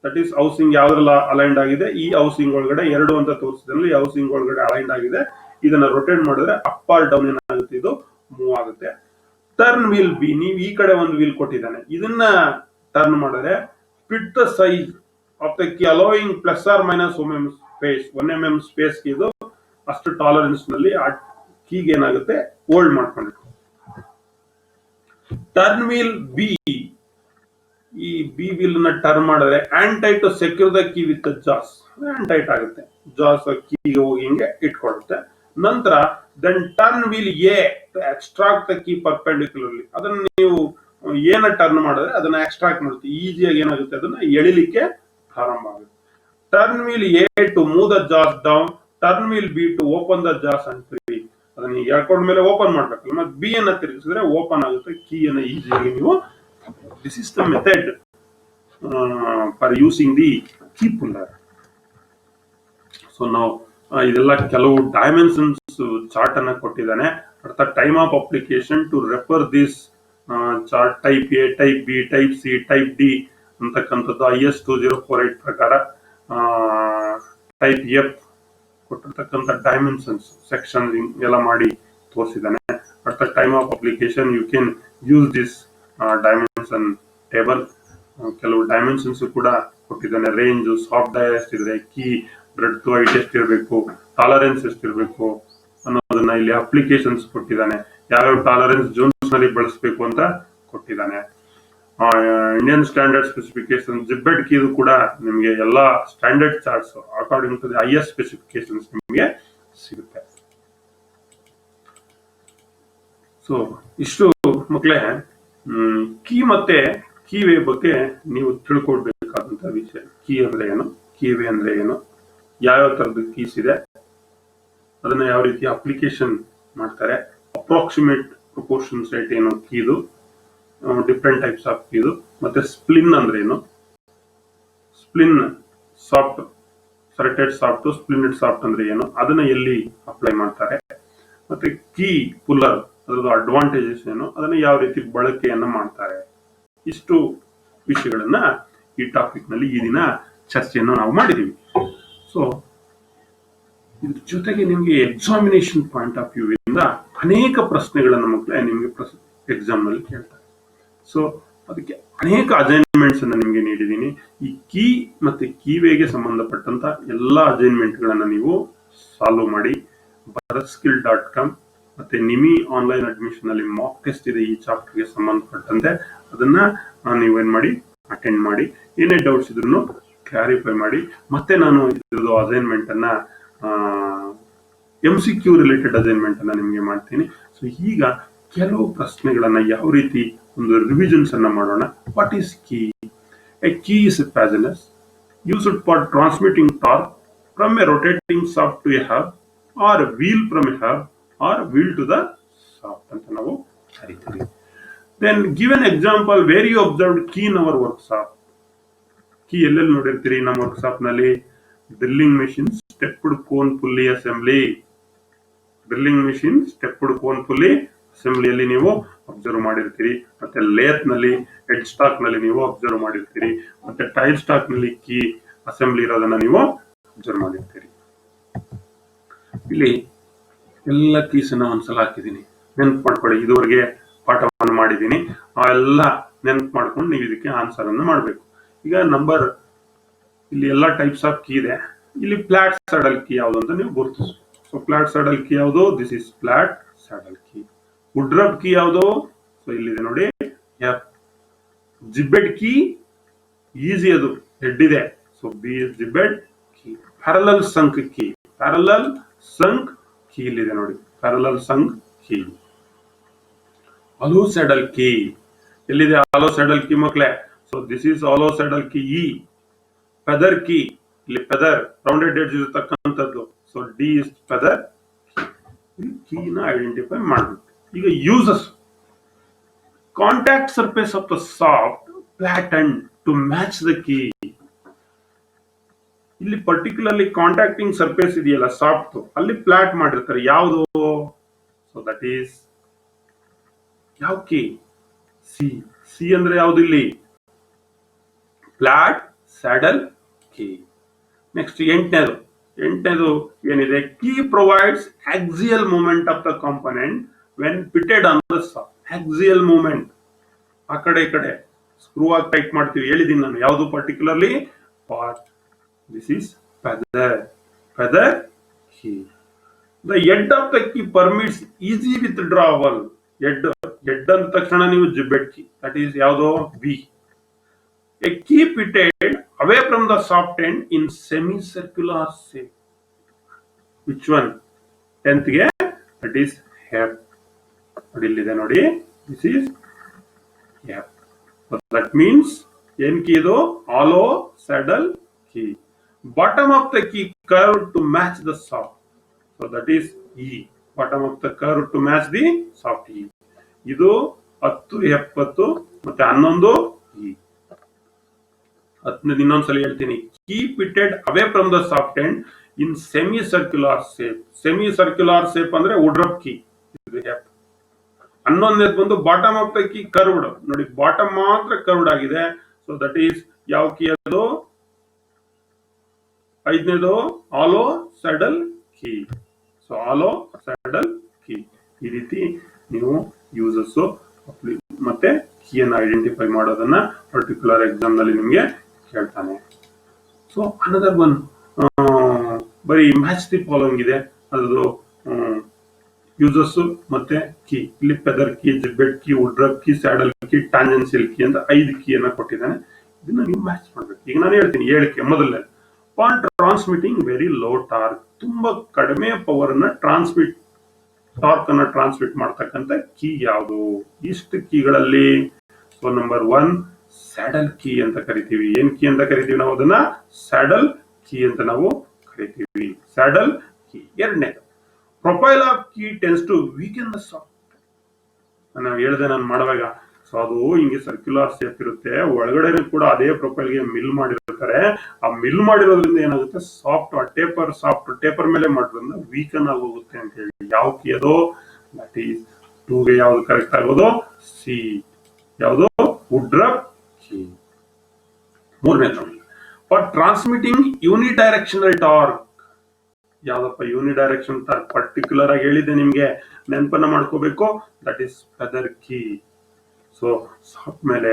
That is housing ಯಾವ್ದ್ರಲ್ಲ ಅಲೈನ್ಡ್ ಆಗಿದೆ, ಈ ಹೌಸಿಂಗ್ ಒಳಗಡೆ 2 ಅಂತ ತೋರಿಸಿದ್ರಲ್ಲಿ ಈ ಹೌಸಿಂಗ್ ಒಳಗಡೆ ಅಲೈನ್ಡ್ ಆಗಿದೆ. ಇದನ್ನ ರೊಟೇಟ್ ಮಾಡಿದ್ರೆ ಅಪ್ ಆರ್ ಡೌನ್ ಏನಾಗುತ್ತೆ, ಇದು ಮೂವ್ ಆಗುತ್ತೆ. ಟರ್ನ್ ವೀಲ್ ಬಿ, ನೀವು ಈ ಕಡೆ ಒಂದು ವೀಲ್ ಕೊಟ್ಟಿದ್ದಾನೆ, ಇದನ್ನ ಟರ್ನ್ ಮಾಡಿದ್ರೆ fit the size of the key allowing plus or minus 1 mm space, 1 mm space ಇದು ಅಷ್ಟು ಟಾಲರೆನ್ಸ್ ನಲ್ಲಿ ಆ ಕೀಗೆ ಏನಾಗುತ್ತೆ ಹೋಲ್ಡ್ ಮಾಡ್ಕೊಂಡಿರುತ್ತೆ. ಟರ್ನ್ ವೀಲ್ ಬಿ, ಈ ಬಿ ವೀಲ್ ನ ಟರ್ನ್ ಮಾಡಿದ್ರೆ hand tight to secure the key with jaws, hand tight ಆಗುತ್ತೆ, ಜಾಸ್ ಕೀಗೆ ಹೋಗಿ ಹಿಂಗೆ ಇಟ್ಕೊಳ್ಳುತ್ತೆ. ನಂತರ then turn wheel A to extract the key perpendicularly, ಅದನ್ನ ನೀವು ಏನ ಟರ್ನ್ ಮಾಡಿದ್ರೆ ಅದನ್ನ ಎಕ್ಸ್ಟ್ರಾಕ್ಟ್ ಮಾಡುತ್ತೆ, ಈಸಿಯಾಗಿ ಏನಾಗುತ್ತೆ ಅದನ್ನ ಎಳಿಲಿಕ್ಕೆ ಪ್ರಾರಂಭ ಆಗುತ್ತೆ. Turn wheel A to move the jaws down, turn wheel B to open the jaws and free, ಅದನ್ನ ಎಳ್ಕೊಂಡ ಮೇಲೆ ಓಪನ್ ಮಾಡ್ಬೇಕಲ್ಲ, ಮತ್ತೆ ಬಿ ಅನ್ನ ತಿರುಗಿಸಿದ್ರೆ ಓಪನ್ ಆಗುತ್ತೆ, ಕೀ ಅನ್ನ ಈಸಿಯಾಗಿ ನೀವು. This is the method for using the key puller. So now ಇದೆಲ್ಲ ಕೆಲವು ಡೈಮೆನ್ಷನ್ಸ್ ಚಾರ್ಟ್ ಅನ್ನ ಕೊಟ್ಟಿದ್ದಾನೆ. ಅರ್ಥಾತ್ time of application to refer this chart type A, type B, type C, type D ಅಂತಕ್ಕಂಥದ್ದು IS 2048 ಪ್ರಕಾರ ಟೈಪ್ ಎಫ್ ಕೊಟ್ಟಿರ್ತಕ್ಕಂಥ dimensions section ಎಲ್ಲ ಮಾಡಿ ತೋರಿಸಿದ್ದಾನೆ. ಅರ್ಥಾತ್ time of application you can use this dimension table. ಕೆಲವು ಡೈಮೆನ್ಷನ್ಸ್ ಕೂಡ ಕೊಟ್ಟಿದ್ದಾನೆ, ರೇಂಜ್, ಸಾಫ್ಟ್ ಡಯಲ್ ಎಷ್ಟಿದ್ರೆ, ಕೀ ಬ್ರೆಡ್ ಹೈಟ್ ಎಷ್ಟಿರಬೇಕು, ಟಾಲರೆನ್ಸ್ ಎಷ್ಟಿರಬೇಕು ಅನ್ನೋದನ್ನ ಇಲ್ಲಿ ಅಪ್ಲಿಕೇಶನ್ಸ್ ಕೊಟ್ಟಿದ್ದಾನೆ, ಯಾವ್ಯಾವ ಟಾಲರೆನ್ಸ್ ಜೋನ್ಸ್ ನಲ್ಲಿ ಬಳಸಬೇಕು ಅಂತ ಕೊಟ್ಟಿದ್ದಾನೆ. ಇಂಡಿಯನ್ ಸ್ಟ್ಯಾಂಡರ್ಡ್ ಸ್ಪೆಸಿಫಿಕೇಶನ್ ಜಿಬ್ಬೆಡ್ ಕೀದು ಕೂಡ ನಿಮಗೆ ಎಲ್ಲಾ standard charts according to the IS specifications ನಿಮಗೆ ಸಿಗುತ್ತೆ. ಸೊ ಇಷ್ಟು ಮಕ್ಕಳೇ ಕೀ ಮತ್ತೆ ಕೀವೇ ಬಗ್ಗೆ ನೀವು ತಿಳ್ಕೊಳ್ಬೇಕಾದಂತ ವಿಷಯ. ಕೀ ಅಂದ್ರೆ ಏನು, ಕೀವೇ ಅಂದ್ರೆ ಏನು, ಯಾವ್ಯಾವ ತರದ ಕೀಸ್ ಇದೆ, ಅದನ್ನ ಯಾವ ರೀತಿ ಅಪ್ಲಿಕೇಶನ್ ಮಾಡ್ತಾರೆ, ಅಪ್ರಾಕ್ಸಿಮೇಟ್ ಪ್ರಪೋರ್ಷನ್ ಸೆಟ್ ಏನು ಕೀದು, ಡಿಫ್ರೆಂಟ್ ಟೈಪ್ಸ್ ಆಫ್ ಕೀದು, ಮತ್ತೆ ಸ್ಪ್ಲಿನ್ ಅಂದ್ರೆ ಏನು, ಸ್ಪ್ಲಿನ್ ಸಾಫ್ಟ್, ಸೆಲೆಕ್ಟೆಡ್ ಸಾಫ್ಟ್, ಸ್ಪ್ಲಿನ್ಡ್ ಸಾಫ್ಟ್ ಅಂದ್ರೆ ಏನು, ಅದನ್ನ ಎಲ್ಲಿ ಅಪ್ಲೈ ಮಾಡ್ತಾರೆ, ಮತ್ತೆ ಕೀ ಪುಲ್ಲರ್ ಅದರದ್ದು ಅಡ್ವಾಂಟೇಜಸ್ ಏನು, ಅದನ್ನ ಯಾವ ರೀತಿ ಬಳಕೆಯನ್ನ ಮಾಡ್ತಾರೆ, ಇಷ್ಟು ವಿಷಯಗಳನ್ನ ಈ ಟಾಪಿಕ್ ನಲ್ಲಿ ಈ ದಿನ ಚರ್ಚೆಯನ್ನು ನಾವು ಮಾಡಿದೀವಿ. ಸೊ ಇದ್ರ ಜೊತೆಗೆ ನಿಮ್ಗೆ ಎಕ್ಸಾಮಿನೇಷನ್ ಪಾಯಿಂಟ್ ಆಫ್ ವ್ಯೂ ಇಂದ ಅನೇಕ ಪ್ರಶ್ನೆಗಳನ್ನ ಮಕ್ಕಳೇ ನಿಮ್ಗೆ ಎಕ್ಸಾಮ್ ನಲ್ಲಿ ಕೇಳ್ತಾರೆ. ಸೊ ಅದಕ್ಕೆ ಅನೇಕ ಅಸೈನ್ಮೆಂಟ್ಸ್ ಅನ್ನ ನಿಮ್ಗೆ ನೀಡಿದ್ದೀನಿ. ಈ ಕೀ ಮತ್ತೆ ಕೀವೇಗೆ ಸಂಬಂಧಪಟ್ಟಂತ ಎಲ್ಲಾ ಅಸೈನ್ಮೆಂಟ್ ಗಳನ್ನ ನೀವು ಸಾಲ್ವ್ ಮಾಡಿ bharatskill.com ಮತ್ತೆ ನಿಮಿ ಆನ್ಲೈನ್ ಅಡ್ಮಿಷನ್ ಅಲ್ಲಿ ಮಾಕ್ ಟೆಸ್ಟ್ ಇದೆ ಈ ಚಾಪ್ಟರ್ ಗೆ ಸಂಬಂಧಪಟ್ಟಂತೆ, ಅದನ್ನ ನೀವೇನ್ ಮಾಡಿ ಅಟೆಂಡ್ ಮಾಡಿ, ಏನೇ ಡೌಟ್ಸ್ ಇದ್ರು ಕ್ಲಾರಿಫೈ ಮಾಡಿ. ಮತ್ತೆ ನಾನು ಇದ್ರದ್ದು ಅಸೈನ್ಮೆಂಟ್ ಅನ್ನ MCQ ರಿಲೇಟೆಡ್ ಅಸೈನ್ಮೆಂಟ್ ಅನ್ನ ನಿಮ್ಗೆ ಮಾಡ್ತೀನಿ. ಸೊ ಈಗ ಕೆಲವು ಪ್ರಶ್ನೆಗಳನ್ನ ಯಾವ ರೀತಿ ಒಂದು ರಿವಿಷನ್ಸ್ ಅನ್ನ ಮಾಡೋಣ. What is key? A key is a fasteners used for transmitting torque from a rotating shaft to a hub or wheel from a hub or wheel to the shaft ಅಂತ ನಾವು ಕರಿತೀವಿ. Then give an example where you observed key in our workshop. Key ಎಲ್ಲೆಲ್ಲಿ ನೋಡಿರ್ತೀರಿ ನಮ್ಮ workshop ನಲ್ಲಿ? Drilling machine, stepped cone pulley assembly. Drilling machine, stepped cone pulley ಅಸೆಂಬ್ಲಿಯಲ್ಲಿ ನೀವು observe ಮಾಡಿರ್ತೀರಿ. ಮತ್ತೆ ಲೇತ್ ನಲ್ಲಿ, ಹೆಡ್ ಸ್ಟಾಕ್ ನಲ್ಲಿ ನೀವು ಅಬ್ಸರ್ವ್ ಮಾಡಿರ್ತೀರಿ. ಮತ್ತೆ ಟೈಲ್ ಸ್ಟಾಕ್ ನಲ್ಲಿ ಕೀ ಅಸೆಂಬ್ಲಿ ಇರೋದನ್ನ ನೀವು ಅಬ್ಸರ್ವ್ ಮಾಡಿರ್ತೀರಿ. ಇಲ್ಲಿ ಎಲ್ಲ ಕೀಸ್ ಅನ್ನ ಒಂದ್ಸಲ ಹಾಕಿದ್ದೀನಿ, ನೆನ್ಪು ಮಾಡ್ಕೊಳ್ಳಿ. ಇದುವರೆಗೆ ಪಾಠವನ್ನು ಮಾಡಿದ್ದೀನಿ, ಆ ಎಲ್ಲ ನೆನ್ಪು ಮಾಡ್ಕೊಂಡು ನೀವು ಇದಕ್ಕೆ ಆನ್ಸರ್ ಅನ್ನು ಮಾಡಬೇಕು. ಈಗ ನಂಬರ್ ಇಲ್ಲಿ ಎಲ್ಲ ಟೈಪ್ಸ್ ಆಫ್ ಕೀ ಇದೆ. ಇಲ್ಲಿ ಫ್ಲಾಟ್ ಸ್ಯಾಡಲ್ ಕೀ ಯಾವುದು ಅಂತ ನೀವು ಗುರುತಿಸಿ. ಸೊ ಫ್ಲಾಟ್ ಸ್ಯಾಡಲ್ ಕೀ ಯಾವುದು? This is flat saddle key. Woodruff key ಯಾವುದು? ಸೊ ಇಲ್ಲಿದೆ ನೋಡಿ, ಎಫ್. ಜಿಬ್ಬೆಡ್ ಕೀ ಈಸಿ, ಅದು ಹೆಡ್ ಇದೆ, so B is gibbed key. Parallel sunk key, parallel sunk key ಇಲ್ಲಿದೆ ನೋಡಿ, parallel sunk key. Hollow saddle key ಎಲ್ಲಿದೆ? Hollow saddle key ಮಕ್ಕಳೇ, so this is hollow saddle key. E. Feather key, ಇಲ್ಲಿ feather rounded edge ಇರತಕ್ಕಂಥದ್ದು, so D is feather ಕೀನ identify ಮಾಡಬೇಕು. ಈಗ uses: contact surface of the shaft flattened to match the key. ಇಲ್ಲಿ particularly contacting surface ಇದೆಯಲ್ಲ shaft, ಅಲ್ಲಿ flat ಮಾಡಿರ್ತಾರೆ. ಯಾವುದು? So that is ಯಾವ ಕೀ? ಸಿ. ಸಿ ಅಂದ್ರೆ ಯಾವುದು ಇಲ್ಲಿ? Flat saddle key. ನೆಕ್ಸ್ಟ್ ಎಂಟನೇದು ಏನಿದೆ? Key provides axial movement of the component when fitted on the shaft. Axial movement, ಆ ಕಡೆ ಈ ಕಡೆ ಸ್ಕ್ರೂ ಆಗಿ ಟೈಟ್ ಮಾಡ್ತೀವಿ, ಹೇಳಿದೀನಿ ನಾನು ಯಾವುದು particularly part. This is feather key. The head of the key permits easy withdrawal. Head ಅಂದ ತಕ್ಷಣ ನೀವು ಜಿಬ್ಬೆಟ್ ಕೀ, ದಟ್ ಈಸ್ ಯಾವುದು B. A key ಪಿಟೆಡ್ away from the soft end in semicircular shape. Which one? 10th ಗೆ that is F. ನೋಡಿ ಇಲ್ಲಿದೆ ನೋಡಿ, this is F. So that means ಏನ್ key ಇದು? hollow saddle key. Bottom of the key curved to match the soft. So that is E. Bottom of the curved to match the soft E. ಇದು 10 70 ಮತ್ತೆ 11 E. ಇನ್ನೊಂದ್ಸಲ ಹೇಳ್ತೀನಿ. Key pitted away from the soft end in semi circular shape. Semi circular shape ಅಂದ್ರೆ woodruff key. ಹನ್ನೊಂದನೇದು ಬಂದು bottom of the key curved. ನೋಡಿ bottom ಮಾತ್ರ curved ಆಗಿದೆ. ಸೊ ದಟ್ ಈಸ್ ಯಾವ ಕೀ ಅದು? 5ನೇದು hollow saddle key. So hollow saddle key. ಈ ರೀತಿ ನೀವು ಯೂಸಸ್ ಮತ್ತೆ ಕೀಯನ್ನು ಐಡೆಂಟಿಫೈ ಮಾಡೋದನ್ನ ಪರ್ಟಿಕ್ಯುಲರ್ ಎಕ್ಸಾಮ್ ನಲ್ಲಿ ನಿಮಗೆ ಕೇಳ್ತಾನೆ. ಸೊ ಅನದರ್ ಒನ್, ಬರೀ ಮ್ಯಾಚ್ ದಿ ಫಾಲೋಯಿಂಗ್ ಇದೆ, ಅದು ಯೂಸಸ್ ಮತ್ತೆ ಕೀ. ಇಲ್ಲಿ feather key, gib head key, woodruff key, saddle key, tangential key ಅಂತ 5 ಕೀಯನ್ನು ಕೊಟ್ಟಿದ್ದಾನೆ. ಇದನ್ನ ನೀವು ಮ್ಯಾಚ್ ಮಾಡ್ಬೇಕು. ಈಗ ನಾನು ಹೇಳ್ತೀನಿ 7 ಕೀ. ಮೊದಲನೇ for transmitting very low torque. ತುಂಬಾ ಕಡಿಮೆ ಪವರ್ ಅನ್ನ ಟಾರ್ಕ್ ಅನ್ನ ಟ್ರಾನ್ಸ್ಮಿಟ್ ಮಾಡ್ತಕ್ಕಂಥ ಕೀ ಯಾವುದು? ಇಷ್ಟು ಕೀಗಳಲ್ಲಿ ಸೊ ನಂಬರ್ 1 ಸ್ಯಾಡಲ್ ಕೀ ಅಂತ ಕರಿತೀವಿ. ಏನ್ ಕೀ ಅಂತ ಕರಿತೀವಿ ನಾವು? ಅದನ್ನ ಸ್ಯಾಡಲ್ ಕೀ ಅಂತ ನಾವು ಕರಿತೀವಿ. Saddle key. 2ನೇ profile of key tends to weaken the shaft. ನಾನು ಹೇಳಿದೆ ನಾನು ಮಾಡುವಾಗ, ಸೊ ಅದು ಹಿಂಗೆ ಸರ್ಕ್ಯುಲರ್ ಶೇಪ್ ಇರುತ್ತೆ, ಒಳಗಡೆ ಕೂಡ ಅದೇ ಪ್ರೊಫೈಲ್ಗೆ ಮಿಲ್ ಮಾಡಿರ್ತಾರೆ. ಆ ಮಿಲ್ ಮಾಡಿರೋದ್ರಿಂದ ಏನಾಗುತ್ತೆ? ಸಾಫ್ಟ್ ಟೇಪರ್ ಮೇಲೆ ಮಾಡೋದ್ರಿಂದ ವೀಕನ್ ಆಗೋಗುತ್ತೆ ಅಂತ ಹೇಳಿ. ಯಾವ ಕೀ ಅದು? ದಟ್ ಈಸ್ 2ಗೆ ಯಾವ್ದು ಕರೆಕ್ಟ್ ಆಗೋದು? ಸಿ. ಯಾವುದು? ವುಡ್ರಪ್ ಕೀ. 3ನೇ ಫಾರ್ ಟ್ರಾನ್ಸ್ಮಿಟಿಂಗ್ ಯೂನಿಡೈರೆಕ್ಷನಲ್ ಟಾರ್ಕ್. ಯಾವ್ದಪ್ಪ ಯೂನಿಡೈರೆಕ್ಷನ್ ಟಾರ್ಕ್? ಪರ್ಟಿಕ್ಯುಲರ್ ಆಗಿ ಹೇಳಿದ್ದೆ ನಿಮ್ಗೆ, ನೆನಪನ್ನ ಮಾಡ್ಕೋಬೇಕು. That is feather key. So soft ಮೇಲೆ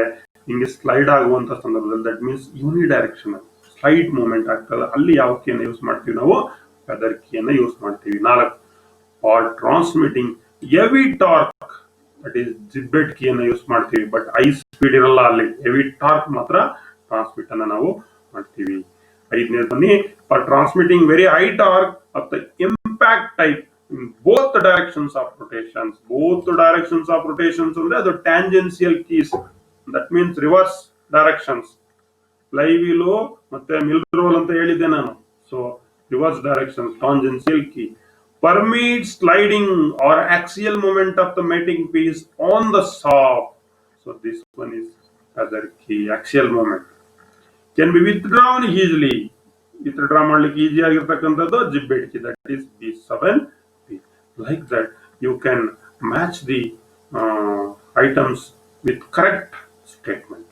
ಹಿಂಗೆ ಸ್ಲೈಡ್ ಆಗುವಂತ ಸಂದರ್ಭದಲ್ಲಿ ದಟ್ ಮೀನ್ಸ್ ಯೂನಿಡೈರೆಕ್ಷನಲ್ ಸ್ಲೈಡ್ ಮೂವ್ಮೆಂಟ್ ಆಗ್ತದೆ. ಅಲ್ಲಿ ಯಾವ ಕೀಯನ್ನು ಯೂಸ್ ಮಾಡ್ತೀವಿ ನಾವು? ಫೆದರ್ ಕೀಯನ್ನು ಯೂಸ್ ಮಾಡ್ತೀವಿ. 4 for transmitting heavy torque. That is gib head ಕೀಯನ್ನು ಯೂಸ್ ಮಾಡ್ತೀವಿ. ಬಟ್ ಹೈ ಸ್ಪೀಡ್ ಇರಲ್ಲ, ಅಲ್ಲಿ ಹೆವಿ ಟಾರ್ಕ್ ಮಾತ್ರ ಟ್ರಾನ್ಸ್ಮಿಟ್ ಅನ್ನ ನಾವು ಮಾಡ್ತೀವಿ. 5ನೇ ಬನ್ನಿ, for transmitting very high torque of the impact type in both the directions of rotations. Both the directions of rotations ಅಂದ್ರೆ ಅದು tangential keys. That means reverse directions. Flywheel ಮತ್ತೆ ಮಿಲ್ ರೋಲ್ ಅಂತ ಹೇಳಿದ್ದೆ ನಾನು. So reverse direction tangential key. permits sliding or axial movement of the mating piece on the shaft. So this one is other key. Axial movement can be withdrawn easily. Withdraw ಮಾಡ್ಲಿಕ್ಕೆ easy ಆಗಿರ್ತಕ್ಕಂಥದ್ದು gib head key. That is B7. Like that you can match the items with correct statement.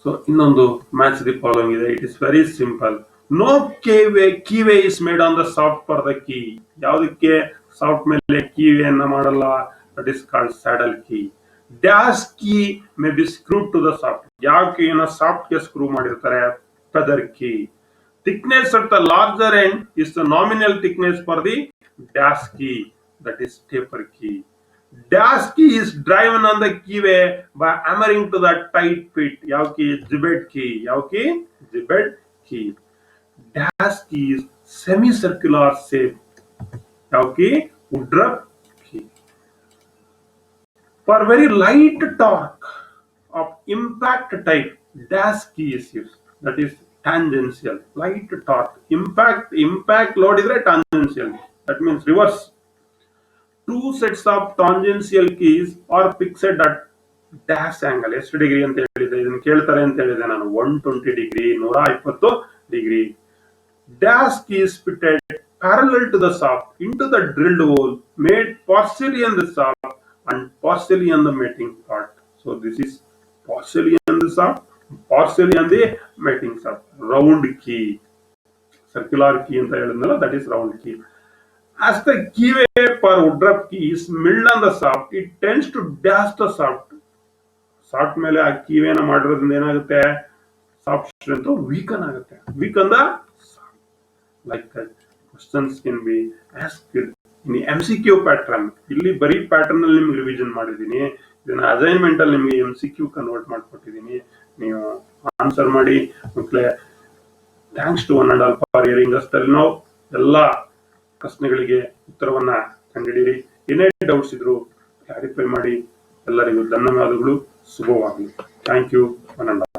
So ಇನ್ನೊಂದು match the following ಇದೆ. It is very simple. No keyway is made on the soft for the key. ಯಾವುದಕ್ಕೆ soft ಮೇಲೆ keyway ಅನ್ನ ಮಾಡಲ್ಲ? That is called saddle key. Dash key may be screwed to the soft. ಯಾವ ಕೀನ soft ಗೆ screw ಮಾಡಿರ್ತಾರೆ? feather key. Thickness at the larger end is the nominal thickness for the dash key, that is taper key. Dash key is driven on the keyway by hammering to the tight fit. Yav key? Gibbet key. Yav key? Gibbet key. Dash key is semicircular shape. Yav key? Woodruff key. For very light torque of impact type, dash key is used. That is tangential. Light torque. Impact load is tangential. That means reverse. 2 sets of tangential keys are fixed at dash angle. ಎಷ್ಟು degree ಅಂತ ಹೇಳಿದೆ? ಇದನ್ನು ಕೇಳ್ತಾರೆ ಅಂತ ಹೇಳಿದೆ ನಾನು. 120 degree, 120 degree. Dash key is fitted parallel to the shaft into the drilled hole made partially on the shaft and partially on the mating part. So this is partially on the shaft, partially on the mating shaft. Round key. Circular key ಅಂತ ಹೇಳಿದ್ನಲ್ಲ, that is round key. As the keyway for Woodruff key is milled on the soft, it tends to dash the soft. Soft ಮೇಲೆ ಆ ಕೀವೇನ ಮಾಡಿರೋದ್ರಿಂದ ಏನಾಗುತ್ತೆ, soft strength weaken ಆಗುತ್ತೆ. Weaken the like that questions can be asked in MCQ pattern. ಇಲ್ಲಿ ಬರೀ pattern ಅಲ್ಲಿ ನಿಮ್ಗೆ revision ಮಾಡಿದೀನಿ, ಇದನ್ನ ಅಸೈನ್ಮೆಂಟ್ ಅಲ್ಲಿ ನಿಮ್ಗೆ MCQ ಕನ್ವರ್ಟ್ ಮಾಡ್ಕೊಟ್ಟಿದೀನಿ. ನೀವು ಆನ್ಸರ್ ಮಾಡಿ ಮಕ್ಕಳೇ. Thanks to one and all for hearing us. ನಾವು ಎಲ್ಲ ಪ್ರಶ್ನೆಗಳಿಗೆ ಉತ್ತರವನ್ನ ಕಂಡುಹಿಡಿಯಿರಿ. ಏನೇ ಡೌಟ್ಸ್ ಇದ್ರು ಕ್ಲಾರಿಫೈ ಮಾಡಿ. ಎಲ್ಲರಿಗೂ ಧನ್ಯವಾದಗಳು. ಶುಭವಾಗಲಿ. Thank you one and all.